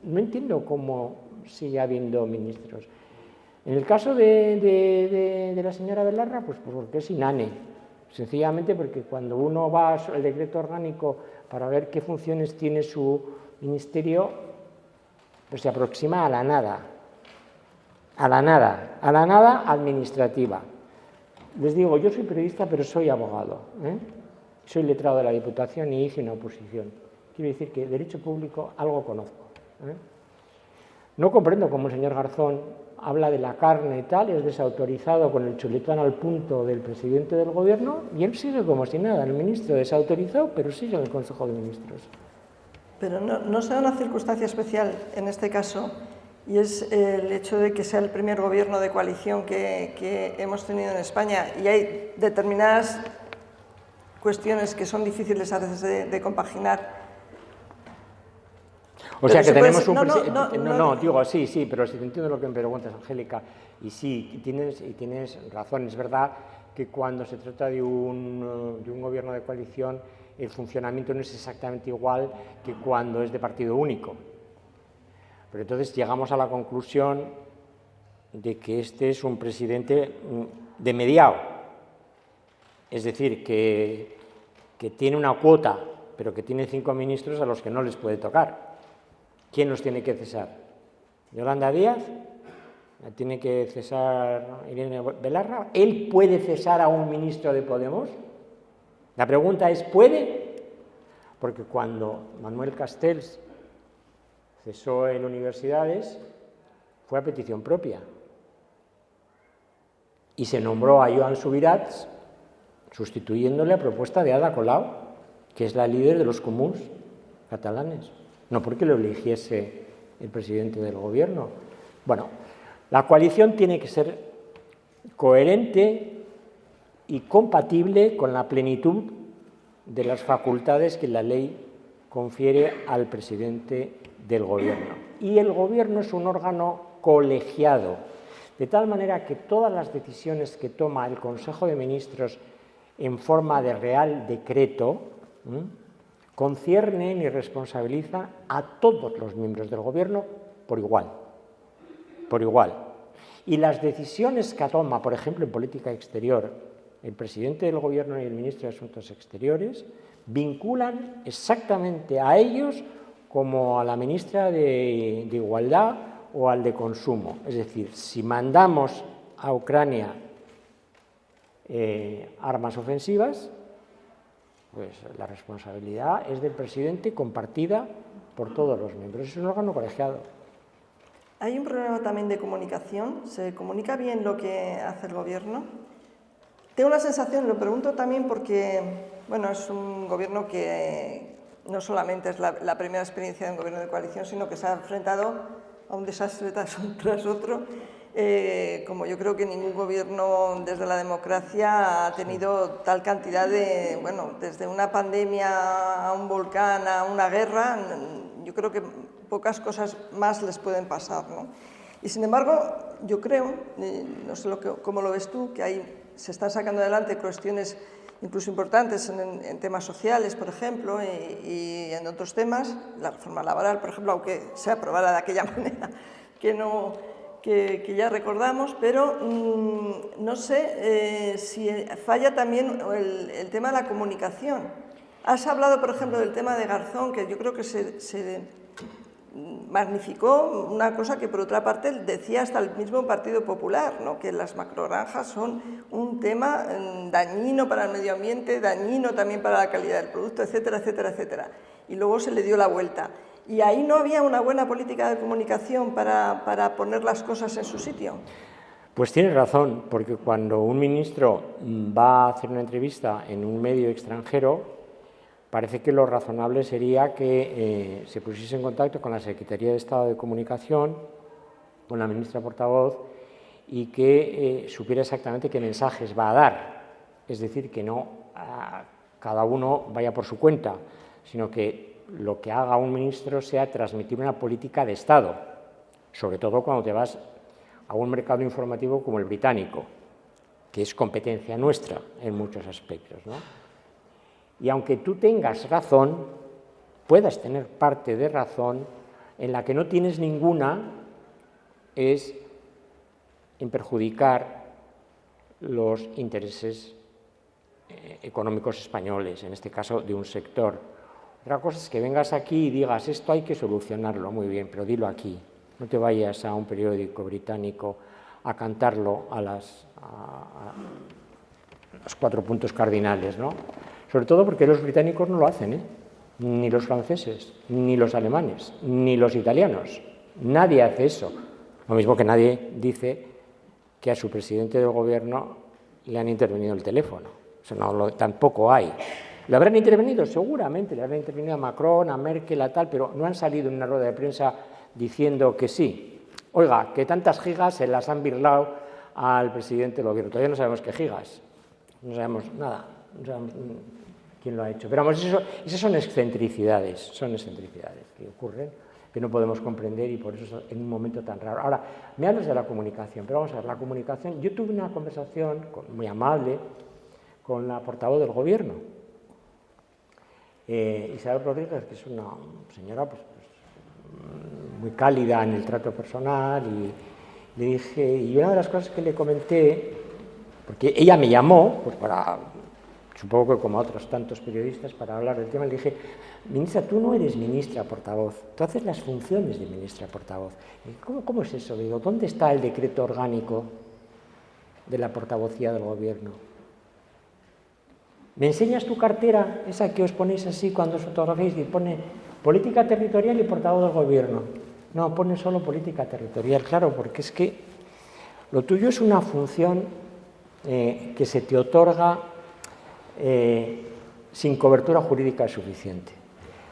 no entiendo cómo sigue habiendo ministros. En el caso de la señora Belarra, pues porque es inane, sencillamente porque cuando uno va al decreto orgánico para ver qué funciones tiene su ministerio, pues se aproxima a la nada administrativa. Les digo, yo soy periodista, pero soy abogado, soy letrado de la Diputación y hice una oposición. Quiero decir que derecho público algo conozco. No comprendo cómo el señor Garzón habla de la carne y tal, es desautorizado con el chuletón al punto del presidente del Gobierno, y él sigue como si nada, el ministro desautorizado, pero sigue en el Consejo de Ministros. Pero no se da una circunstancia especial en este caso, y es el hecho de que sea el primer gobierno de coalición que hemos tenido en España, y hay determinadas cuestiones que son difíciles a veces de compaginar. O sea que tenemos un presidente. No, digo, sí, pero si te entiendo lo que me preguntas, Angélica, y sí, tienes razón, es verdad que cuando se trata de un gobierno de coalición, el funcionamiento no es exactamente igual que cuando es de partido único. Pero entonces llegamos a la conclusión de que este es un presidente de mediado, es decir, que tiene una cuota, pero que tiene 5 ministros a los que no les puede tocar. ¿Quién los tiene que cesar? ¿Yolanda Díaz? ¿La tiene que cesar Irene Belarra? ¿Él puede cesar a un ministro de Podemos? La pregunta es, ¿puede? Porque cuando Manuel Castells cesó en universidades, fue a petición propia. Y se nombró a Joan Subirats, sustituyéndole a propuesta de Ada Colau, que es la líder de los comuns catalanes. No porque lo eligiese el presidente del Gobierno. Bueno, la coalición tiene que ser coherente y compatible con la plenitud de las facultades que la ley confiere al presidente del Gobierno. Y el Gobierno es un órgano colegiado, de tal manera que todas las decisiones que toma el Consejo de Ministros en forma de real decreto conciernen y responsabilizan a todos los miembros del Gobierno por igual. Y las decisiones que toma, por ejemplo, en política exterior, el presidente del Gobierno y el ministro de Asuntos Exteriores, vinculan exactamente a ellos como a la ministra de Igualdad o al de Consumo. Es decir, si mandamos a Ucrania armas ofensivas, pues la responsabilidad es del presidente compartida por todos los miembros. Es un órgano colegiado. Hay un problema también de comunicación. ¿Se comunica bien lo que hace el Gobierno? Tengo la sensación, lo pregunto también porque, bueno, es un Gobierno que no solamente es la primera experiencia de un Gobierno de coalición, sino que se ha enfrentado a un desastre tras otro, como yo creo que ningún gobierno desde la democracia ha tenido tal cantidad de, bueno, desde una pandemia a un volcán, a una guerra, yo creo que pocas cosas más les pueden pasar, ¿no? Y sin embargo, yo creo, no sé cómo lo ves tú, que se están sacando adelante cuestiones incluso importantes en temas sociales, por ejemplo, y en otros temas, la reforma laboral, por ejemplo, aunque se aprobara de aquella manera que ya recordamos, pero no sé si falla también el tema de la comunicación. Has hablado, por ejemplo, del tema de Garzón, que yo creo que magnificó una cosa que por otra parte decía hasta el mismo Partido Popular, ¿no? Que las macrogranjas son un tema dañino para el medio ambiente, dañino también para la calidad del producto, etcétera, etcétera, etcétera. Y luego se le dio la vuelta. Y ahí no había una buena política de comunicación para poner las cosas en su sitio. Pues tienes razón, porque cuando un ministro va a hacer una entrevista en un medio extranjero, parece que lo razonable sería que se pusiese en contacto con la Secretaría de Estado de Comunicación, con la ministra portavoz, y que supiera exactamente qué mensajes va a dar. Es decir, que no cada uno vaya por su cuenta, sino que lo que haga un ministro sea transmitir una política de Estado, sobre todo cuando te vas a un mercado informativo como el británico, que es competencia nuestra en muchos aspectos, ¿no? Y aunque tú tengas razón, puedas tener parte de razón, en la que no tienes ninguna es en perjudicar los intereses económicos españoles, en este caso de un sector. Otra cosa es que vengas aquí y digas, esto hay que solucionarlo, muy bien, pero dilo aquí. No te vayas a un periódico británico a cantarlo a los 4 puntos cardinales, ¿no? Sobre todo porque los británicos no lo hacen, ni los franceses, ni los alemanes, ni los italianos. Nadie hace eso. Lo mismo que nadie dice que a su presidente del gobierno le han intervenido el teléfono. Eso tampoco hay. ¿Le habrán intervenido? Seguramente le habrán intervenido a Macron, a Merkel, a tal, pero no han salido en una rueda de prensa diciendo que sí. Oiga, que tantas gigas se las han birlado al presidente del gobierno. Todavía no sabemos qué gigas, no sabemos nada, no sabemos quién lo ha hecho. Pero vamos, esas son excentricidades que ocurren, que no podemos comprender y por eso en un momento tan raro. Ahora, me hablas de la comunicación, pero vamos a ver, la comunicación. Yo tuve una conversación muy amable con la portavoz del gobierno, Isabel Rodríguez, que es una señora pues, muy cálida en el trato personal, y le dije, y una de las cosas que le comenté, porque ella me llamó, pues para, supongo que como a otros tantos periodistas, para hablar del tema, le dije, ministra, tú no eres ministra portavoz, tú haces las funciones de ministra portavoz. ¿Cómo es eso? Digo, ¿dónde está el decreto orgánico de la portavocía del gobierno? ¿Me enseñas tu cartera, esa que os ponéis así cuando os fotografiáis y pone política territorial y portavoz del gobierno? No, pone solo política territorial, claro, porque es que lo tuyo es una función que se te otorga sin cobertura jurídica suficiente.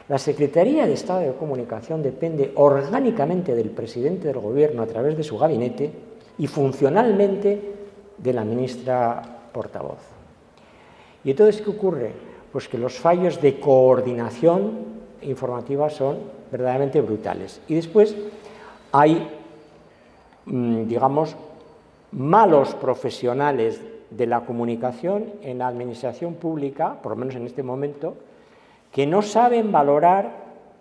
La Secretaría de Estado de Comunicación depende orgánicamente del presidente del gobierno a través de su gabinete y funcionalmente de la ministra portavoz. ¿Y entonces qué ocurre? Pues que los fallos de coordinación informativa son verdaderamente brutales. Y después hay, digamos, malos profesionales de la comunicación en la administración pública, por lo menos en este momento, que no saben valorar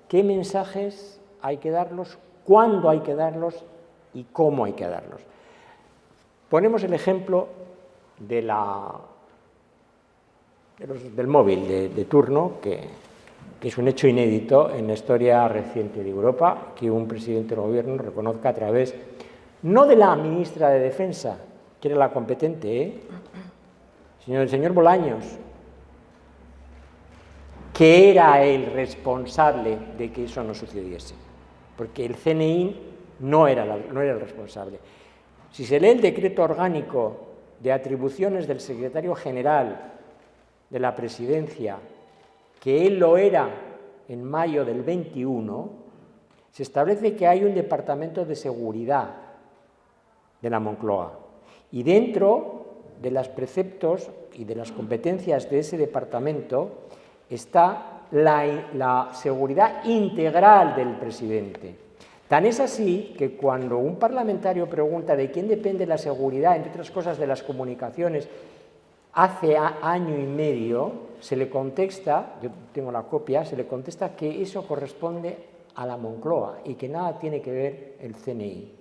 qué mensajes hay que darlos, cuándo hay que darlos y cómo hay que darlos. Ponemos el ejemplo del móvil de turno, que es un hecho inédito en la historia reciente de Europa, que un presidente del gobierno reconozca a través, no de la ministra de Defensa, que era la competente, sino del señor Bolaños, que era el responsable de que eso no sucediese, porque el CNI no era el responsable. Si se lee el decreto orgánico de atribuciones del secretario general de la presidencia, que él lo era en mayo del 21, se establece que hay un departamento de seguridad de la Moncloa, y dentro de los preceptos y de las competencias de ese departamento está la seguridad integral del presidente. Tan es así que cuando un parlamentario pregunta de quién depende la seguridad, entre otras cosas de las comunicaciones, hace año y medio, se le contesta, yo tengo la copia, se le contesta que eso corresponde a la Moncloa y que nada tiene que ver el CNI.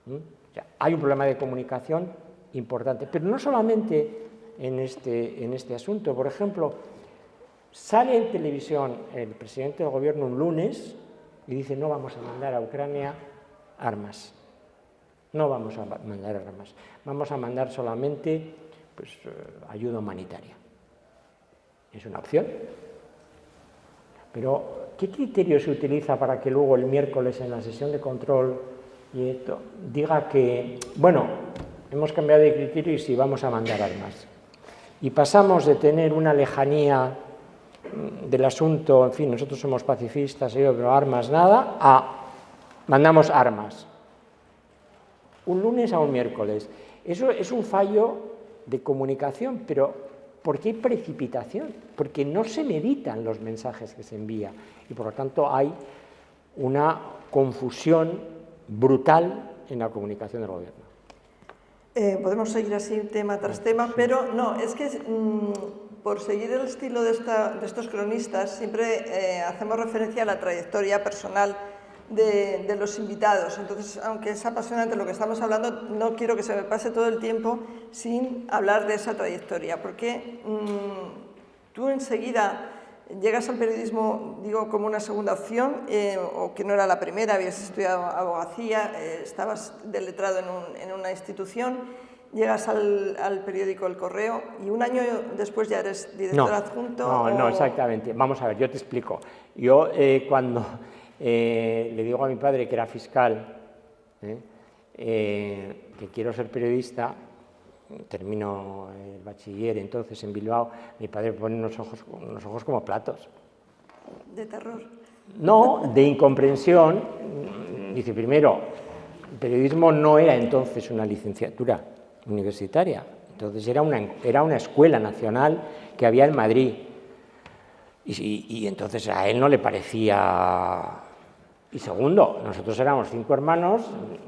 O sea, hay un problema de comunicación importante, pero no solamente en este asunto. Por ejemplo, sale en televisión el presidente del gobierno un lunes y dice no vamos a mandar a Ucrania armas, no vamos a mandar armas, vamos a mandar solamente pues, ayuda humanitaria. Es una opción. Pero, ¿qué criterio se utiliza para que luego el miércoles en la sesión de control y esto, diga que, bueno, hemos cambiado de criterio y sí vamos a mandar armas? Y pasamos de tener una lejanía del asunto, en fin, nosotros somos pacifistas, pero armas nada, a mandamos armas. Un lunes a un miércoles. Eso es un fallo de comunicación, pero ¿por qué hay precipitación? Porque no se meditan los mensajes que se envían y por lo tanto hay una confusión brutal en la comunicación del gobierno. Podemos seguir así tema tras tema, pero no, es que por seguir el estilo de estos cronistas siempre hacemos referencia a la trayectoria personal de los invitados. Entonces, aunque es apasionante lo que estamos hablando, no quiero que se me pase todo el tiempo sin hablar de esa trayectoria, porque tú enseguida llegas al periodismo, digo, como una segunda opción, o que no era la primera, habías estudiado abogacía, estabas de letrado en una institución, llegas al periódico El Correo y un año después ya eres director adjunto. No, exactamente. Vamos a ver, yo te explico. Yo cuando le digo a mi padre, que era fiscal, que quiero ser periodista, termino el bachiller entonces en Bilbao, mi padre me pone unos ojos como platos. ¿De terror? No, de incomprensión. Dice, primero, el periodismo no era entonces una licenciatura universitaria, entonces era una escuela nacional que había en Madrid. Y entonces a él no le parecía... Y segundo, nosotros éramos 5 hermanos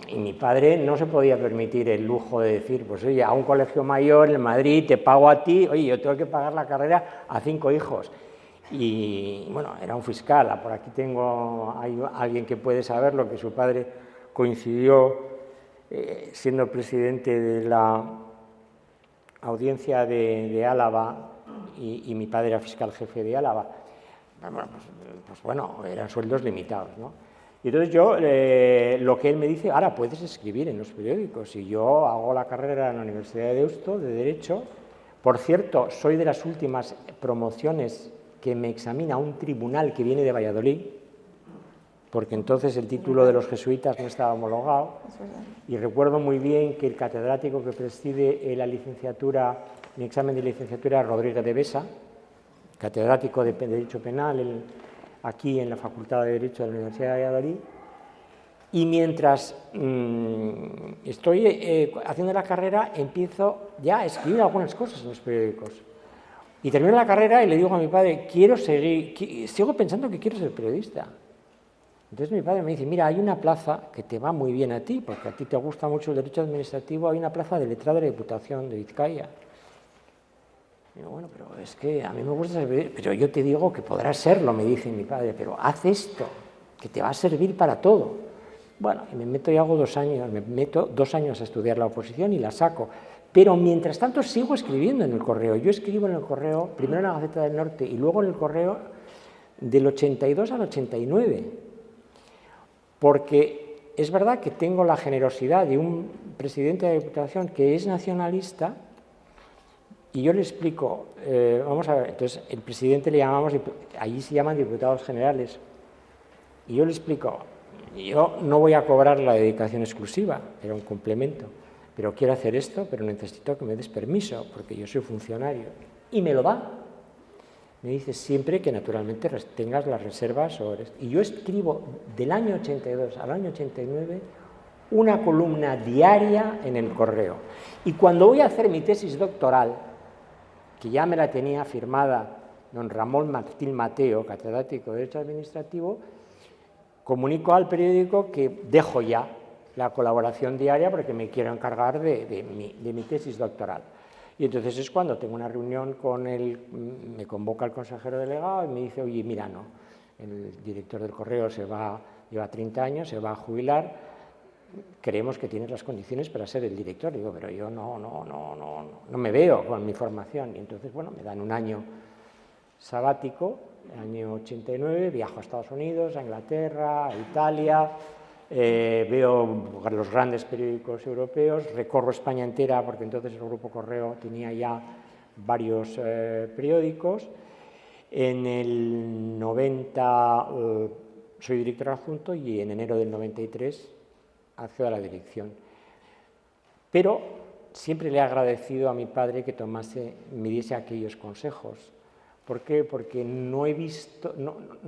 y mi padre no se podía permitir el lujo de decir, pues oye, a un colegio mayor en Madrid te pago a ti, oye, yo tengo que pagar la carrera a 5 hijos. Y bueno, era un fiscal, por aquí hay alguien que puede saberlo, que su padre coincidió siendo presidente de la audiencia de Álava y mi padre era fiscal jefe de Álava. Bueno, eran sueldos limitados, ¿no? Y entonces yo, lo que él me dice, ahora puedes escribir en los periódicos, y yo hago la carrera en la Universidad de Deusto, de Derecho. Por cierto, soy de las últimas promociones que me examina un tribunal que viene de Valladolid, porque entonces el título de los jesuitas no estaba homologado, y recuerdo muy bien que el catedrático que preside la licenciatura, mi examen de licenciatura, Rodríguez de Besa, catedrático de Derecho Penal aquí en la Facultad de Derecho de la Universidad de Valladolid, y mientras estoy haciendo la carrera empiezo ya a escribir algunas cosas en los periódicos. Y termino la carrera y le digo a mi padre, sigo pensando que quiero ser periodista. Entonces mi padre me dice, mira, hay una plaza que te va muy bien a ti, porque a ti te gusta mucho el derecho administrativo, hay una plaza de letrado de la Diputación de Vizcaya. Digo, bueno, pero es que a mí me gusta servir, pero yo te digo que podrás serlo, me dice mi padre, pero haz esto, que te va a servir para todo. Bueno, y me meto y hago 2 años, me meto 2 años a estudiar la oposición y la saco. Pero mientras tanto sigo escribiendo en El Correo. Yo escribo en El Correo, primero en la Gaceta del Norte y luego en El Correo del 82 al 89. Porque es verdad que tengo la generosidad de un presidente de la Diputación que es nacionalista. Y yo le explico, vamos a ver, entonces el presidente le llamamos, allí se llaman diputados generales, y yo le explico, yo no voy a cobrar la dedicación exclusiva, era un complemento, pero quiero hacer esto, pero necesito que me des permiso, porque yo soy funcionario, y me lo da. Me dice siempre que naturalmente tengas las reservas, y yo escribo del año 82 al año 89 una columna diaria en El Correo, y cuando voy a hacer mi tesis doctoral, que ya me la tenía firmada don Ramón Martín Mateo, catedrático de Derecho Administrativo, comunico al periódico que dejo ya la colaboración diaria porque me quiero encargar de mi tesis doctoral. Y entonces es cuando tengo una reunión con él, me convoca el consejero delegado y me dice, oye, mira, no, el director del Correo lleva 30 años, se va a jubilar, creemos que tienes las condiciones para ser el director. Digo, pero yo no me veo con mi formación. Y entonces, bueno, me dan un año sabático año 89, viajo a Estados Unidos, a Inglaterra, a Italia, veo los grandes periódicos europeos, recorro España entera, porque entonces el Grupo Correo tenía ya varios periódicos. En el 90 soy director adjunto y en enero del 93 accedo a la dirección. Pero siempre le he agradecido a mi padre que me diese aquellos consejos. ¿Por qué? Porque no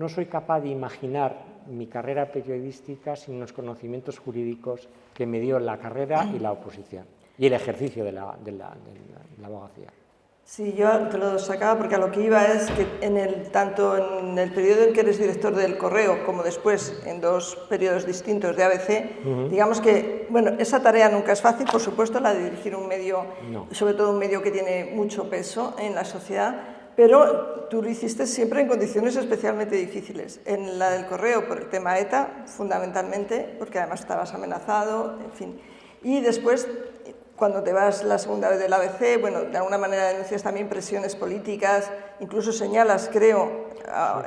soy capaz de imaginar mi carrera periodística sin los conocimientos jurídicos que me dio la carrera y la oposición, y el ejercicio de la abogacía. Sí, yo te lo sacaba porque a lo que iba es que tanto en el periodo en que eres director del Correo como después en dos periodos distintos de ABC, digamos que, bueno, esa tarea nunca es fácil, por supuesto, la de dirigir un medio, sobre todo un medio que tiene mucho peso en la sociedad, pero tú lo hiciste siempre en condiciones especialmente difíciles. En la del Correo por el tema ETA, fundamentalmente, porque además estabas amenazado, en fin. Y después, cuando te vas la segunda vez del ABC, bueno, de alguna manera denuncias también presiones políticas, incluso señalas, creo,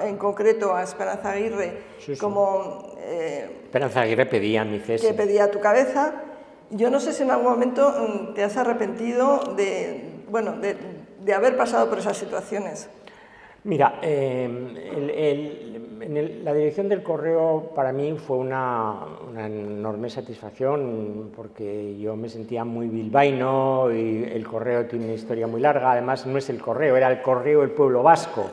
en concreto a Esperanza Aguirre, como... Esperanza Aguirre pedía mi cese. Que pedía tu cabeza. Yo no sé si en algún momento te has arrepentido de haber pasado por esas situaciones. Mira, la dirección del Correo para mí fue una enorme satisfacción, porque yo me sentía muy bilbaíno y el Correo tiene una historia muy larga. Además, no es el Correo, era el Correo el Pueblo Vasco,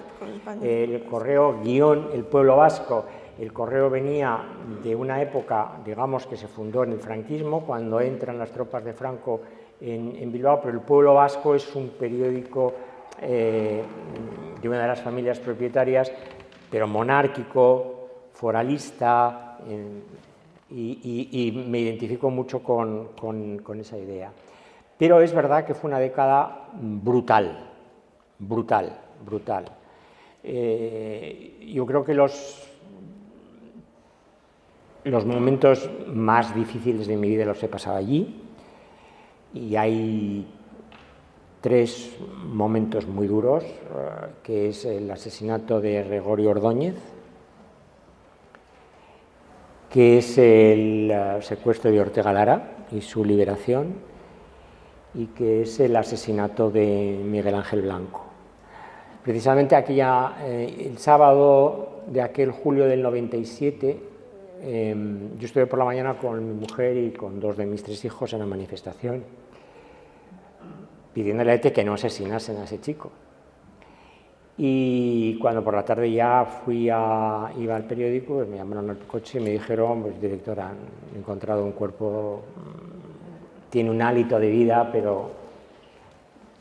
el Correo _ el Pueblo Vasco. El Correo venía de una época, digamos, que se fundó en el franquismo, cuando entran las tropas de Franco en Bilbao, pero el Pueblo Vasco es un periódico de una de las familias propietarias, pero monárquico, foralista, y me identifico mucho con esa idea. Pero es verdad que fue una década brutal. Yo creo que los momentos más difíciles de mi vida los he pasado allí, y hay 3 momentos muy duros, que es el asesinato de Gregorio Ordóñez, que es el secuestro de Ortega Lara y su liberación, y que es el asesinato de Miguel Ángel Blanco. Precisamente el sábado de aquel julio del 97, yo estuve por la mañana con mi mujer y con 2 de mis 3 hijos en la manifestación, pidiéndole a ETA que no asesinasen a ese chico. Y cuando por la tarde ya iba al periódico, pues me llamaron al coche y me dijeron, pues directora, han encontrado un cuerpo, tiene un hálito de vida, pero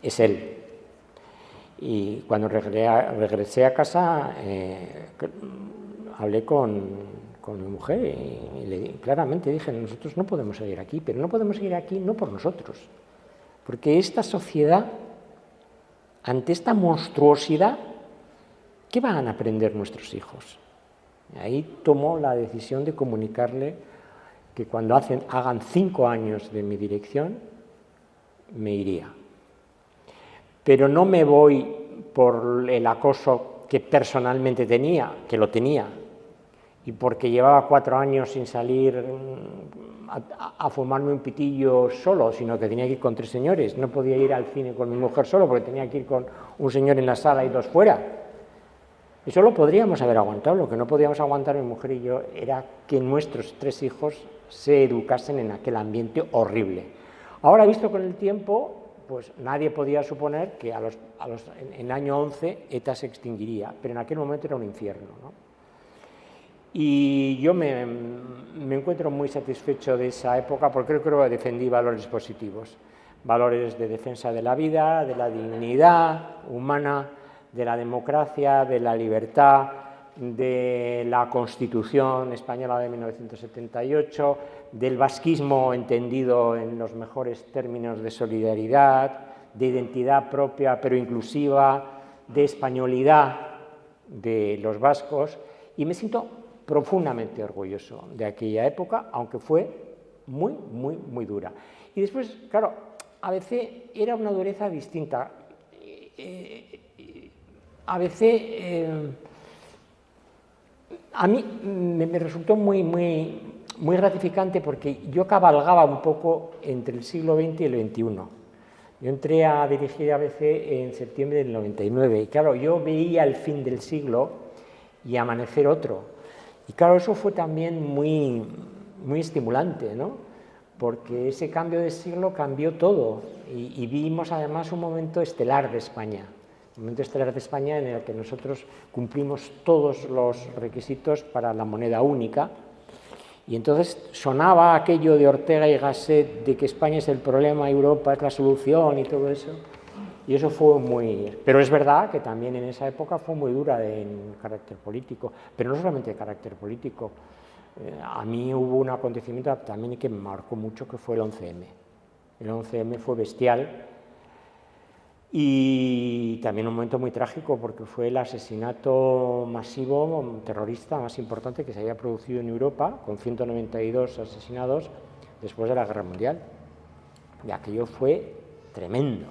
es él. Y cuando regresé a casa, hablé con mi mujer y claramente dije, nosotros no podemos seguir aquí, pero no podemos seguir aquí no por nosotros, porque esta sociedad, ante esta monstruosidad, ¿qué van a aprender nuestros hijos? Ahí tomó la decisión de comunicarle que cuando hagan 5 años de mi dirección, me iría. Pero no me voy por el acoso que personalmente tenía, que lo tenía, y porque llevaba 4 años sin salir a fumarme un pitillo solo, sino que tenía que ir con 3 señores. No podía ir al cine con mi mujer solo, porque tenía que ir con un señor en la sala y 2 fuera. Eso lo podríamos haber aguantado. Lo que no podíamos aguantar mi mujer y yo era que nuestros 3 hijos se educasen en aquel ambiente horrible. Ahora, visto con el tiempo, pues nadie podía suponer que en el año 11 ETA se extinguiría, pero en aquel momento era un infierno, ¿no? Y yo me encuentro muy satisfecho de esa época, porque creo que defendí valores positivos, valores de defensa de la vida, de la dignidad humana, de la democracia, de la libertad, de la Constitución española de 1978, del vasquismo entendido en los mejores términos de solidaridad, de identidad propia pero inclusiva, de españolidad de los vascos, y me siento profundamente orgulloso de aquella época, aunque fue muy dura. Y después, claro, ABC era una dureza distinta. ABC a mí me resultó muy gratificante porque yo cabalgaba un poco entre el siglo XX y el XXI. Yo entré a dirigir ABC en septiembre del 99 y claro, yo veía el fin del siglo y amanecer otro. Y claro, eso fue también muy estimulante, ¿no? Porque ese cambio de siglo cambió todo y vimos además un momento estelar de España. Un momento estelar de España en el que nosotros cumplimos todos los requisitos para la moneda única. Y entonces sonaba aquello de Ortega y Gasset de que España es el problema, Europa es la solución y todo eso. Y eso fue muy... Pero es verdad que también en esa época fue muy dura en carácter político, pero no solamente de carácter político. A mí hubo un acontecimiento también que me marcó mucho, que fue el 11M. El 11M fue bestial y también un momento muy trágico porque fue el asesinato masivo terrorista más importante que se había producido en Europa, con 192 asesinados después de la Guerra Mundial. Y aquello fue tremendo,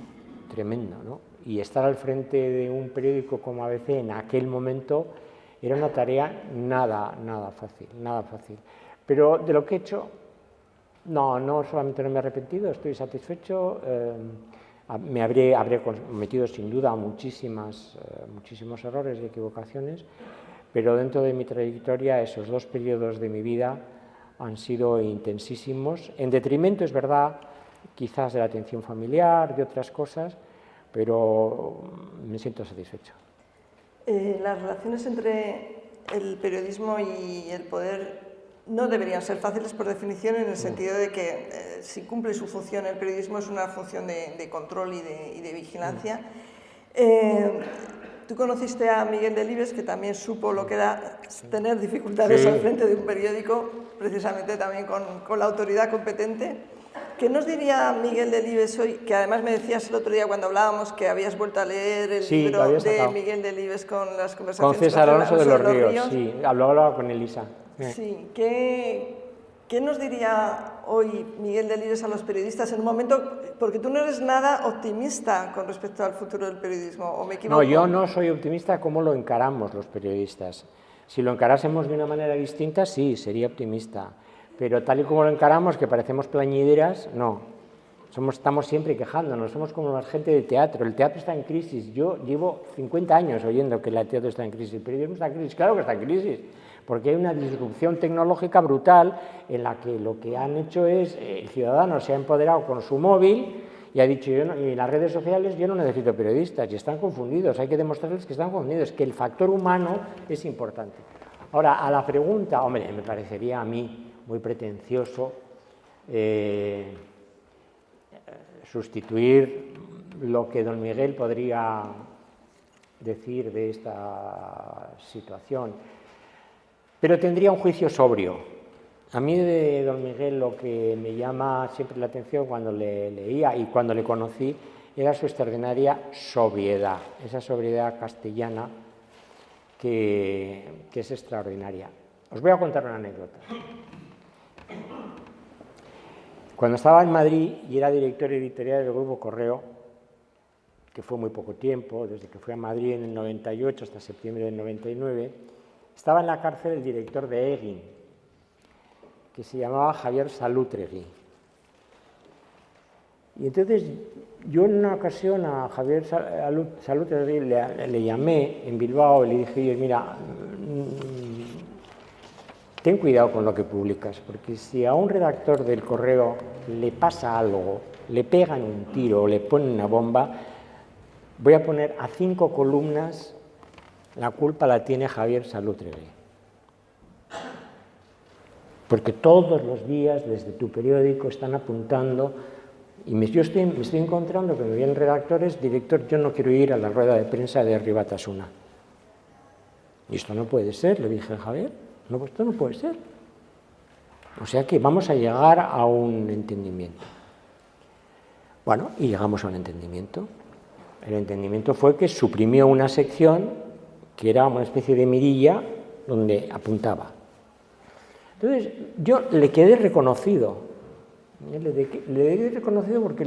¿no? Y estar al frente de un periódico como ABC en aquel momento era una tarea nada fácil. Pero de lo que he hecho, no solamente no me he arrepentido, estoy satisfecho. Me habré cometido sin duda muchísimos errores y equivocaciones, pero dentro de mi trayectoria esos 2 periodos de mi vida han sido intensísimos, en detrimento, es verdad, quizás de la atención familiar, de otras cosas, pero me siento satisfecho. Las relaciones entre el periodismo y el poder no deberían ser fáciles por definición, en el sentido de que si cumple su función, el periodismo es una función de control y de vigilancia. Tú conociste a Miguel Delibes, que también supo lo que era tener dificultades al frente de un periódico, precisamente también con la autoridad competente. ¿Qué nos diría Miguel Delibes hoy? Que además me decías el otro día cuando hablábamos que habías vuelto a leer el libro de Miguel Delibes con las conversaciones con César Alonso de los Ríos. Sí, hablaba con Elisa. Sí, ¿qué nos diría hoy Miguel Delibes a los periodistas en un momento? Porque tú no eres nada optimista con respecto al futuro del periodismo, ¿o me equivoco? No, yo no soy optimista como lo encaramos los periodistas. Si lo encarásemos de una manera distinta, sí, sería optimista. Pero tal y como lo encaramos, que parecemos plañideras, no. Estamos siempre quejándonos, somos como la gente de teatro. El teatro está en crisis. Yo llevo 50 años oyendo que el teatro está en crisis. El periodismo está en crisis. Claro que está en crisis, porque hay una disrupción tecnológica brutal en la que lo que han hecho es, el ciudadano se ha empoderado con su móvil y ha dicho, y en las redes sociales yo no necesito periodistas, y están confundidos. Hay que demostrarles que están confundidos, que el factor humano es importante. Ahora, a la pregunta, hombre, me parecería a mí muy pretencioso sustituir lo que don Miguel podría decir de esta situación, pero tendría un juicio sobrio. A mí de don Miguel lo que me llama siempre la atención cuando le leía y cuando le conocí era su extraordinaria sobriedad, esa sobriedad castellana que es extraordinaria. Os voy a contar una anécdota. Cuando estaba en Madrid y era director editorial del Grupo Correo, que fue muy poco tiempo, desde que fui a Madrid en el 98 hasta septiembre del 99, estaba en la cárcel el director de Egin, que se llamaba Javier Salútregui. Y entonces yo en una ocasión a Javier Salútregui le llamé en Bilbao y le dije, mira, ten cuidado con lo que publicas, porque si a un redactor del Correo le pasa algo, le pegan un tiro o le ponen una bomba, voy a poner a 5 columnas, la culpa la tiene Javier Salútregui. Porque todos los días desde tu periódico están apuntando, y me estoy encontrando que me vienen redactores, director, yo no quiero ir a la rueda de prensa de Herri Batasuna. Y esto no puede ser, le dije a Javier. No, esto no puede ser. O sea que vamos a llegar a un entendimiento. Bueno, y llegamos a un entendimiento. El entendimiento fue que suprimió una sección que era una especie de mirilla donde apuntaba. Entonces, yo le quedé reconocido. Le quedé reconocido porque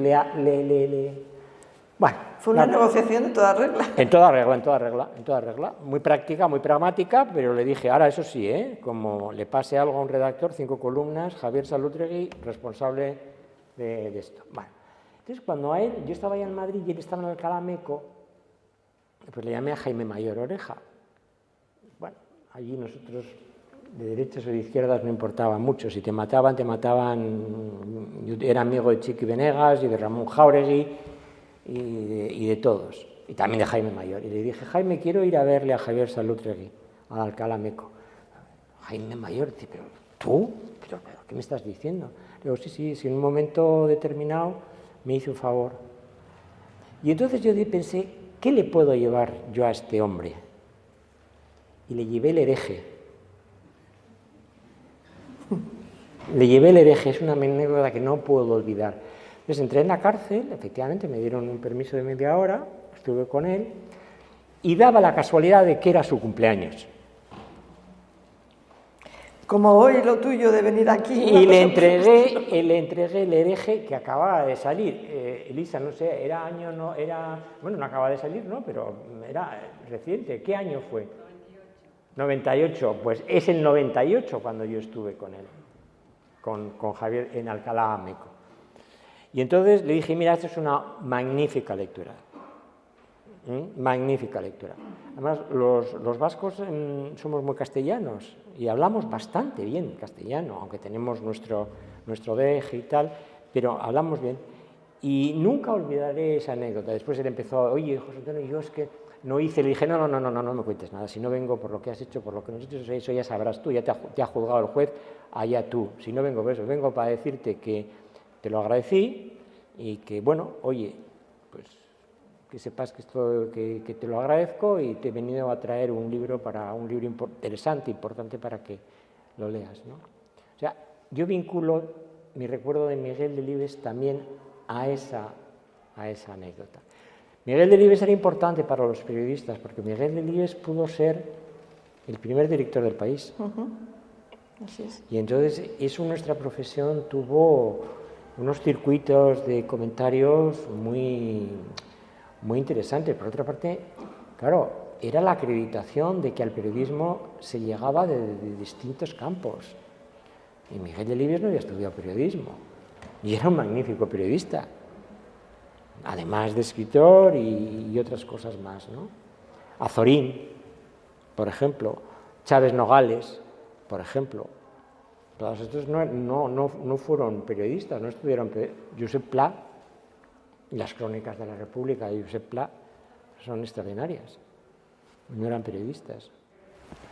bueno, Fue una negociación en toda regla. En toda regla, en toda regla, en toda regla. Muy práctica, muy pragmática, pero le dije, ahora eso sí, como le pase algo a un redactor, 5 columnas, Javier Salutregui, responsable de esto. Bueno, entonces cuando a él, yo estaba allá en Madrid y él estaba en Alcalá Meco, pues le llamé a Jaime Mayor Oreja. Bueno, allí nosotros de derechas o de izquierdas no importaba mucho, si te mataban, yo era amigo de Chiqui Venegas y de Ramón Jáuregui y de todos, y también de Jaime Mayor, y le dije, Jaime, quiero ir a verle a Javier Salutregui, a Alcalá Meco. Jaime Mayor, pero ¿tú? ¿Pero qué me estás diciendo? Le digo, sí, en un momento determinado me hizo un favor. Y entonces yo pensé, ¿qué le puedo llevar yo a este hombre? Y le llevé el hereje. Le llevé el hereje, es una anécdota que no puedo olvidar. Entonces entré en la cárcel, efectivamente me dieron un permiso de media hora, estuve con él, y daba la casualidad de que era su cumpleaños. Como hoy lo tuyo de venir aquí. Y le entregué el hereje que acababa de salir. Elisa, no sé, no acaba de salir, ¿no? Pero era reciente. ¿Qué año fue? 98. Pues es el 98 cuando yo estuve con él, con Javier en Alcalá Meco. Y entonces le dije, mira, esto es una magnífica lectura. Magnífica lectura. Además, los vascos somos muy castellanos y hablamos bastante bien castellano, aunque tenemos nuestro deje y tal, pero hablamos bien. Y nunca olvidaré esa anécdota. Después él empezó, oye, José Antonio, yo es que no hice, le dije, no me cuentes nada, si no vengo por lo que has hecho, por lo que nos has hecho, eso ya sabrás tú, ya te ha juzgado el juez, allá tú. Si no vengo por eso, vengo para decirte que te lo agradecí y que, bueno, oye, pues que sepas que te lo agradezco y te he venido a traer un libro interesante, importante para que lo leas, ¿no? O sea, yo vinculo mi recuerdo de Miguel Delibes también a esa anécdota. Miguel Delibes era importante para los periodistas porque Miguel Delibes pudo ser el primer director del País. Así es. Y entonces eso nuestra profesión tuvo unos circuitos de comentarios muy interesantes. Por otra parte, claro, era la acreditación de que al periodismo se llegaba de distintos campos. Y Miguel Delibes no había estudiado periodismo y era un magnífico periodista, además de escritor y otras cosas más, ¿no? Azorín, por ejemplo, Chávez Nogales, por ejemplo. Todos estos no fueron periodistas, no estudiaron Josep Pla, las crónicas de la República de Josep Pla son extraordinarias, no eran periodistas.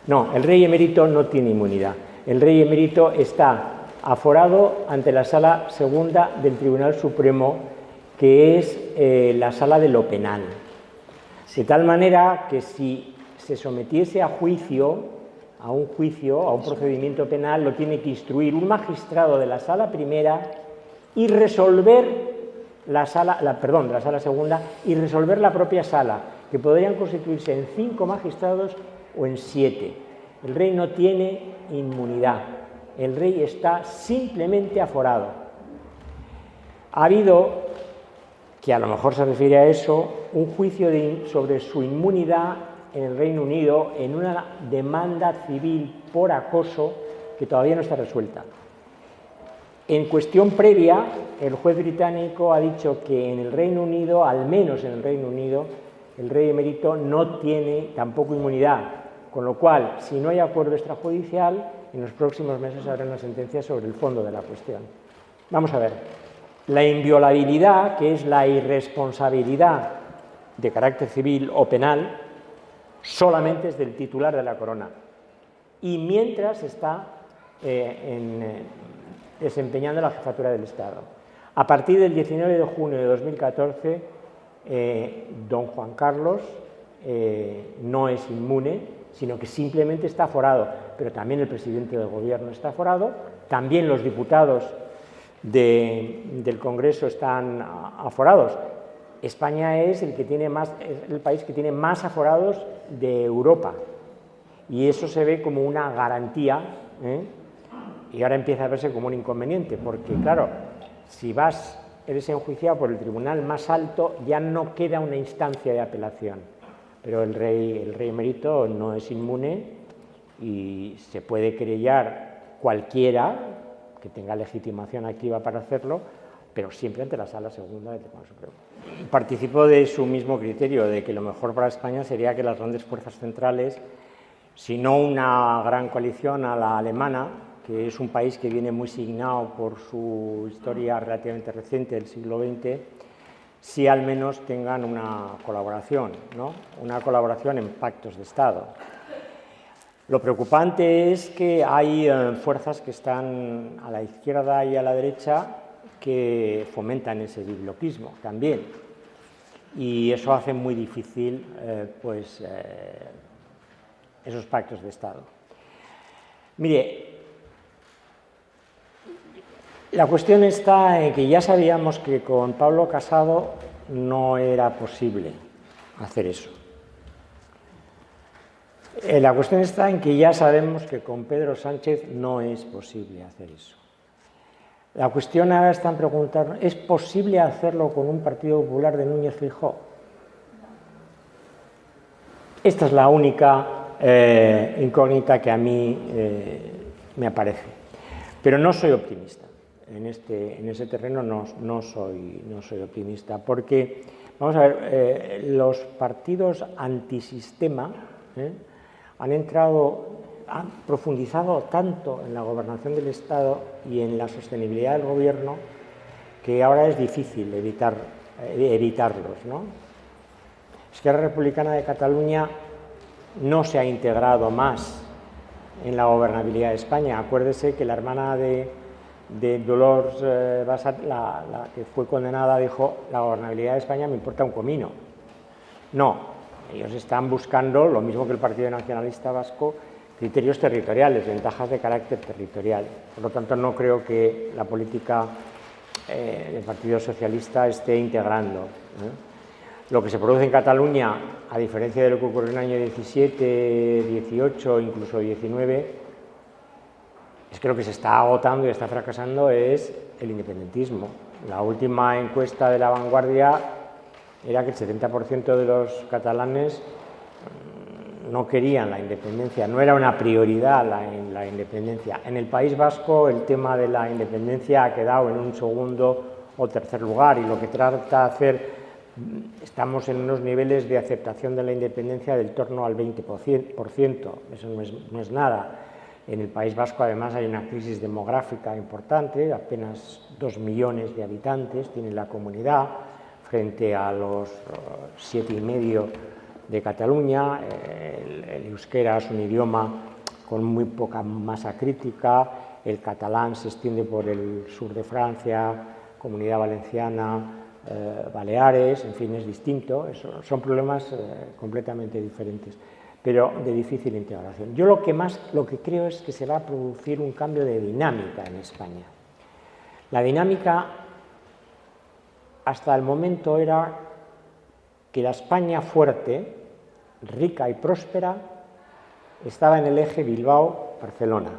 No, el rey emérito no tiene inmunidad. El rey emérito está aforado ante la Sala Segunda del Tribunal Supremo, que es la sala de lo penal. De tal manera que si se sometiese a un procedimiento penal, lo tiene que instruir un magistrado de la Sala Primera y resolver de la Sala Segunda y resolver la propia sala, que podrían constituirse en 5 magistrados o en 7. El rey no tiene inmunidad, el rey está simplemente aforado. Ha habido, que a lo mejor se refiere a eso, un juicio sobre su inmunidad en el Reino Unido en una demanda civil por acoso que todavía no está resuelta. En cuestión previa, el juez británico ha dicho que en el Reino Unido, al menos en el Reino Unido, el rey emérito no tiene tampoco inmunidad, con lo cual, si no hay acuerdo extrajudicial, en los próximos meses habrá una sentencia sobre el fondo de la cuestión. Vamos a ver, la inviolabilidad, que es la irresponsabilidad de carácter civil o penal, solamente es del titular de la corona, y mientras está desempeñando la jefatura del Estado. A partir del 19 de junio de 2014, don Juan Carlos no es inmune, sino que simplemente está aforado, pero también el presidente del gobierno está aforado, también los diputados del Congreso están aforados. España es el país que tiene más aforados de Europa, y eso se ve como una garantía, y ahora empieza a verse como un inconveniente, porque claro, si vas eres enjuiciado por el tribunal más alto, ya no queda una instancia de apelación. Pero el rey emérito no es inmune y se puede querellar cualquiera que tenga legitimación activa para hacerlo, pero siempre ante la Sala Segunda del Tribunal Supremo. Participo de su mismo criterio, de que lo mejor para España sería que las grandes fuerzas centrales, si no una gran coalición a la alemana, que es un país que viene muy signado por su historia relativamente reciente del siglo XX, sí al menos tengan una colaboración, ¿no? Una colaboración en pactos de Estado. Lo preocupante es que hay fuerzas que están a la izquierda y a la derecha que fomentan ese bibloquismo también, y eso hace muy difícil esos pactos de Estado. Mire, la cuestión está en que ya sabíamos que con Pablo Casado no era posible hacer eso. La cuestión está en que ya sabemos que con Pedro Sánchez no es posible hacer eso. La cuestión ahora está en preguntar, ¿es posible hacerlo con un Partido Popular de Núñez Feijóo? Esta es la única incógnita que a mí me aparece. Pero no soy optimista. En ese terreno no soy optimista, porque, vamos a ver, los partidos antisistema han profundizado tanto en la gobernación del Estado y en la sostenibilidad del gobierno que ahora es difícil evitarlos, ¿no? Esquerra Republicana de Cataluña no se ha integrado más en la gobernabilidad de España. Acuérdese que la hermana de Dolors Bassat, la que fue condenada, dijo: la gobernabilidad de España me importa un comino. No, ellos están buscando, lo mismo que el Partido Nacionalista Vasco, criterios territoriales, ventajas de carácter territorial. Por lo tanto, no creo que la política del Partido Socialista esté integrando. Lo que se produce en Cataluña, a diferencia de lo que ocurrió en el año 17, 18, incluso 19, es que lo que se está agotando y está fracasando es el independentismo. La última encuesta de La Vanguardia era que el 70% de los catalanes no querían la independencia, no era una prioridad la independencia. En el País Vasco el tema de la independencia ha quedado en un segundo o tercer lugar, y lo que trata de hacer, estamos en unos niveles de aceptación de la independencia del torno al 20%, eso no es nada. En el País Vasco, además, hay una crisis demográfica importante, apenas 2 millones de habitantes tiene la comunidad, frente a los 7,5 de Cataluña. El euskera es un idioma con muy poca masa crítica, el catalán se extiende por el sur de Francia, Comunidad Valenciana, Baleares, en fin, es distinto, son problemas completamente diferentes, pero de difícil integración. Yo lo que creo es que se va a producir un cambio de dinámica en España. La dinámica hasta el momento era que la España fuerte, rica y próspera, estaba en el eje Bilbao-Barcelona.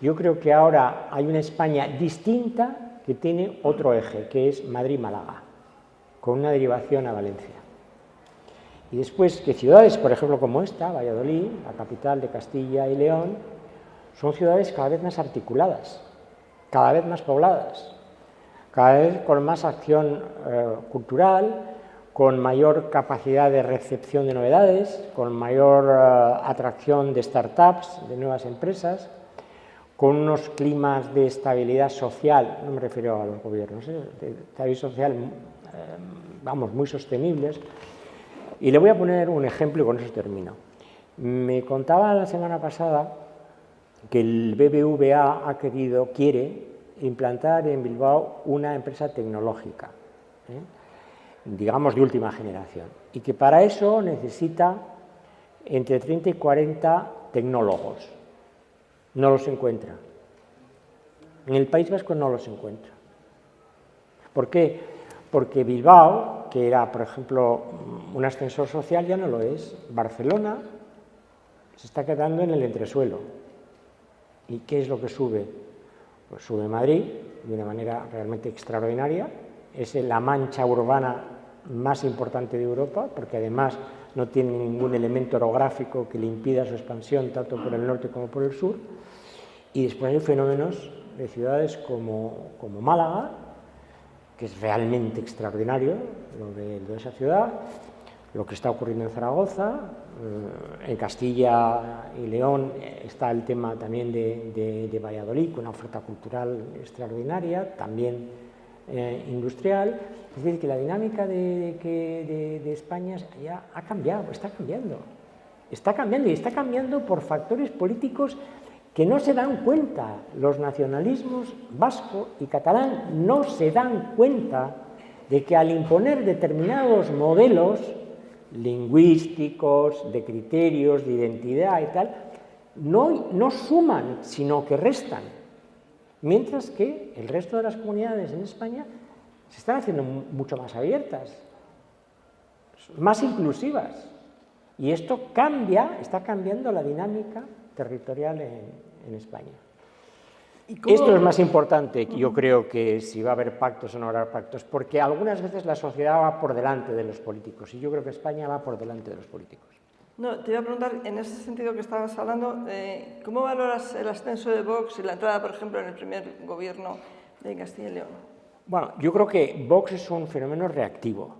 Yo creo que ahora hay una España distinta que tiene otro eje, que es Madrid-Málaga, con una derivación a Valencia. Y después que ciudades, por ejemplo, como esta, Valladolid, la capital de Castilla y León, son ciudades cada vez más articuladas, cada vez más pobladas, cada vez con más acción cultural, con mayor capacidad de recepción de novedades, con mayor atracción de startups, de nuevas empresas, con unos climas de estabilidad social, no me refiero a los gobiernos, de estabilidad social, muy sostenibles. Y le voy a poner un ejemplo y con eso termino. Me contaba la semana pasada que el BBVA quiere implantar en Bilbao una empresa tecnológica, digamos de última generación, y que para eso necesita entre 30 y 40 tecnólogos. No los encuentra. En el País Vasco no los encuentra. ¿Por qué? Porque Bilbao, que era, por ejemplo, un ascensor social, ya no lo es. Barcelona se está quedando en el entresuelo. ¿Y qué es lo que sube? pues sube Madrid de una manera realmente extraordinaria. Es la mancha urbana más importante de Europa, porque además no tiene ningún elemento orográfico que le impida su expansión tanto por el norte como por el sur. Y después hay fenómenos de ciudades como Málaga, que es realmente extraordinario lo de esa ciudad, lo que está ocurriendo en Zaragoza, en Castilla y León está el tema también de Valladolid, con una oferta cultural extraordinaria, también industrial. Es decir, que la dinámica de España ya ha cambiado, está cambiando y está cambiando por factores políticos que no se dan cuenta. Los nacionalismos vasco y catalán no se dan cuenta de que al imponer determinados modelos lingüísticos, de criterios, de identidad y tal, no suman, sino que restan. Mientras que el resto de las comunidades en España se están haciendo mucho más abiertas, más inclusivas. Y esto está cambiando la dinámica territorial en España. Esto es más importante, yo creo, que si va a haber pactos o no habrá pactos, porque algunas veces la sociedad va por delante de los políticos, y yo creo que España va por delante de los políticos. No, te iba a preguntar, en ese sentido que estabas hablando, ¿cómo valoras el ascenso de Vox y la entrada, por ejemplo, en el primer gobierno de Castilla y León? Bueno, yo creo que Vox es un fenómeno reactivo.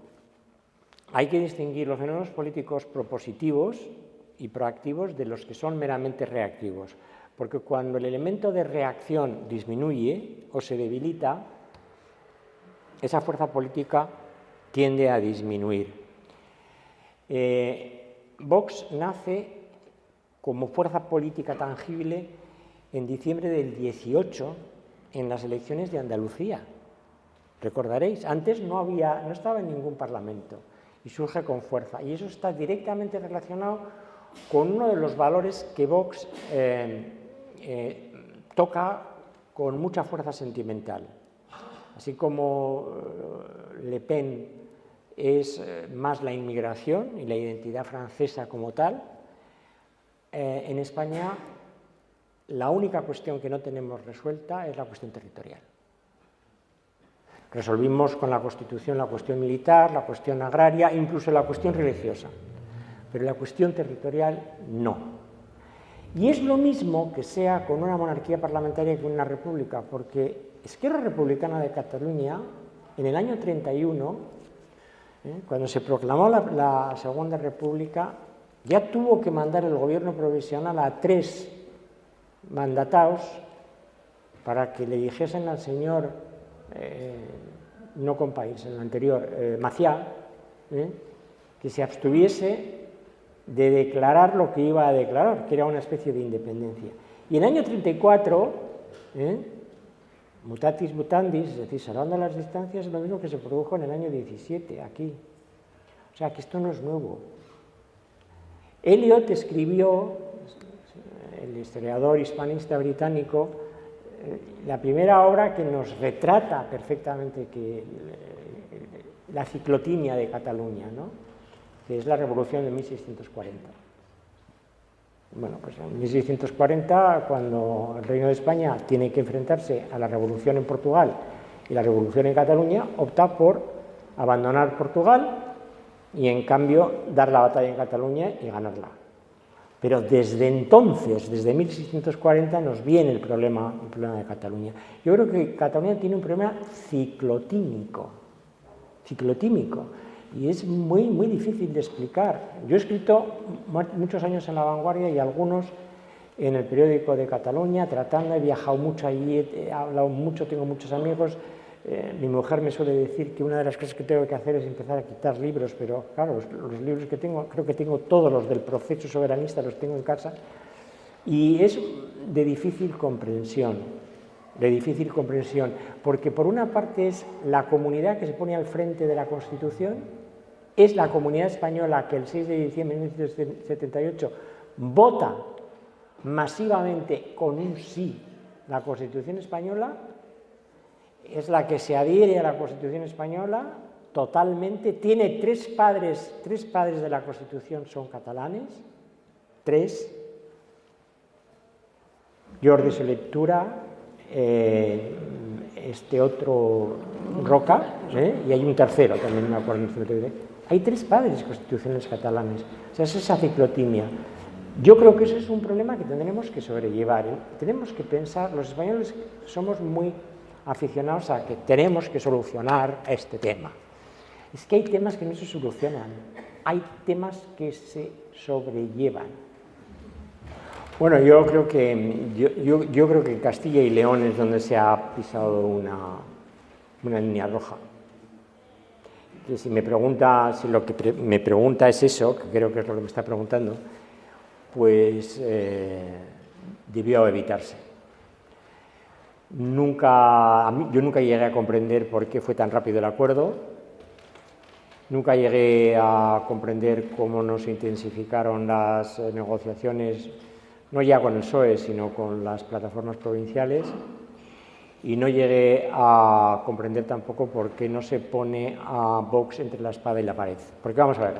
Hay que distinguir los fenómenos políticos propositivos y proactivos de los que son meramente reactivos, porque cuando el elemento de reacción disminuye o se debilita, esa fuerza política tiende a disminuir. Vox nace como fuerza política tangible en diciembre del 18 en las elecciones de Andalucía. Recordaréis, antes no estaba en ningún parlamento y surge con fuerza, y eso está directamente relacionado con uno de los valores que Vox toca con mucha fuerza sentimental. Así como Le Pen es más la inmigración y la identidad francesa como tal, en España la única cuestión que no tenemos resuelta es la cuestión territorial. Resolvimos con la Constitución la cuestión militar, la cuestión agraria, incluso la cuestión religiosa, pero la cuestión territorial no. Y es lo mismo que sea con una monarquía parlamentaria que con una república, porque Esquerra Republicana de Cataluña, en el año 31, cuando se proclamó la Segunda República, ya tuvo que mandar el gobierno provisional a 3 mandatados para que le dijesen al señor, no Companys, en el anterior, Macià, que se abstuviese de declarar lo que iba a declarar, que era una especie de independencia. Y en el año 34, mutatis mutandis, es decir, salvando las distancias, es lo mismo que se produjo en el año 17, aquí. O sea, que esto no es nuevo. Eliot escribió, el historiador hispanista británico, la primera obra que nos retrata perfectamente la ciclotimia de Cataluña, ¿no?, que es la Revolución de 1640. Bueno, pues en 1640, cuando el Reino de España tiene que enfrentarse a la Revolución en Portugal y la Revolución en Cataluña, opta por abandonar Portugal y, en cambio, dar la batalla en Cataluña y ganarla. Pero desde entonces, desde 1640, nos viene el problema de Cataluña. Yo creo que Cataluña tiene un problema ciclotímico, y es muy, muy difícil de explicar. Yo he escrito muchos años en La Vanguardia y algunos en el periódico de Cataluña, he viajado mucho allí, he hablado mucho, tengo muchos amigos. Mi mujer me suele decir que una de las cosas que tengo que hacer es empezar a quitar libros, pero claro, los libros que tengo, creo que tengo todos los del proceso soberanista, los tengo en casa, y es de difícil comprensión, porque por una parte es la comunidad que se pone al frente de la Constitución, es la comunidad española que el 6 de diciembre de 1978 vota masivamente con un sí la Constitución española, es la que se adhiere a la Constitución española totalmente, tiene tres padres de la Constitución son catalanes, 3, Jordi Solé Tura, este otro Roca, y hay un tercero, también me acuerdo. Hay 3 padres constitucionales catalanes, o sea, es esa ciclotimia. Yo creo que eso es un problema que tendremos que sobrellevar, Tenemos que pensar, los españoles somos muy aficionados a que tenemos que solucionar este tema. Es que hay temas que no se solucionan, hay temas que se sobrellevan. Bueno, yo creo que Castilla y León es donde se ha pisado una línea roja. Que si me pregunta, si lo que me pregunta es eso, que creo que es lo que me está preguntando, pues debió evitarse. Yo nunca llegué a comprender por qué fue tan rápido el acuerdo, nunca llegué a comprender cómo no se intensificaron las negociaciones, no ya con el PSOE, sino con las plataformas provinciales, y no llegué a comprender tampoco por qué no se pone a Vox entre la espada y la pared. Porque vamos a ver,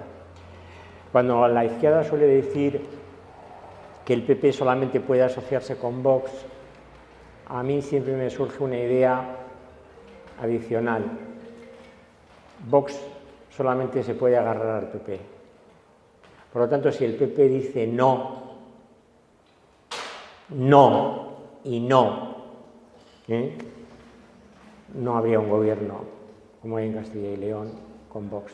cuando la izquierda suele decir que el PP solamente puede asociarse con Vox, a mí siempre me surge una idea adicional. Vox solamente se puede agarrar al PP. Por lo tanto, si el PP dice no, no y no, no habría un gobierno como hay en Castilla y León con Vox.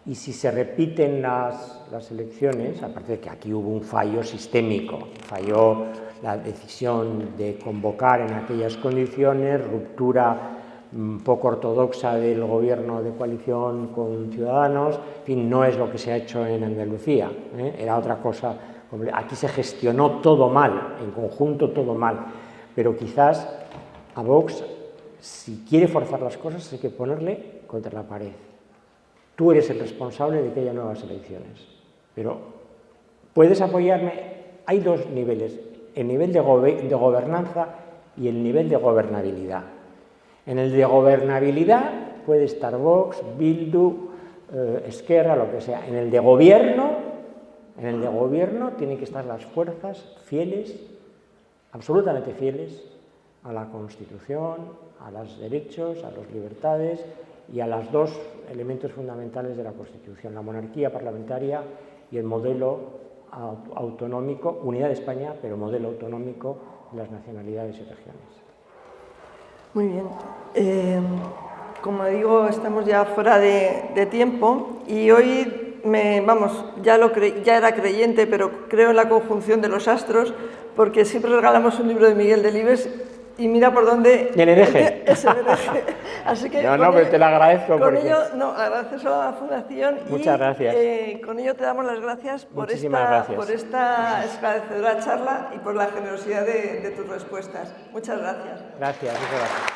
Y si se repiten las elecciones, aparte de que aquí hubo un fallo sistémico, falló la decisión de convocar en aquellas condiciones, ruptura poco ortodoxa del gobierno de coalición con Ciudadanos, en fin, no es lo que se ha hecho en Andalucía, era otra cosa. Aquí se gestionó todo mal, en conjunto todo mal, pero quizás a Vox, si quiere forzar las cosas, hay que ponerle contra la pared. Tú eres el responsable de que haya nuevas elecciones, pero puedes apoyarme. Hay 2 niveles, el nivel de gobernanza y el nivel de gobernabilidad. En el de gobernabilidad puede estar Vox, Bildu, Esquerra, lo que sea. En el de gobierno tienen que estar las fuerzas fieles, absolutamente fieles, a la Constitución, a los derechos, a las libertades y a los 2 elementos fundamentales de la Constitución, la monarquía parlamentaria y el modelo autonómico, unidad de España, pero modelo autonómico de las nacionalidades y regiones. Muy bien. Como digo, estamos ya fuera de tiempo y hoy, ya era creyente, pero creo en la conjunción de los astros, porque siempre regalamos un libro de Miguel Delibes y mira por dónde... El hereje. Es el hereje. Así que no, pero te lo agradezco. Agradeces a la Fundación. Muchas gracias. Con ello te damos las gracias por gracias. esta esclarecedora charla y por la generosidad de tus respuestas. Muchas gracias. Gracias, muchas gracias.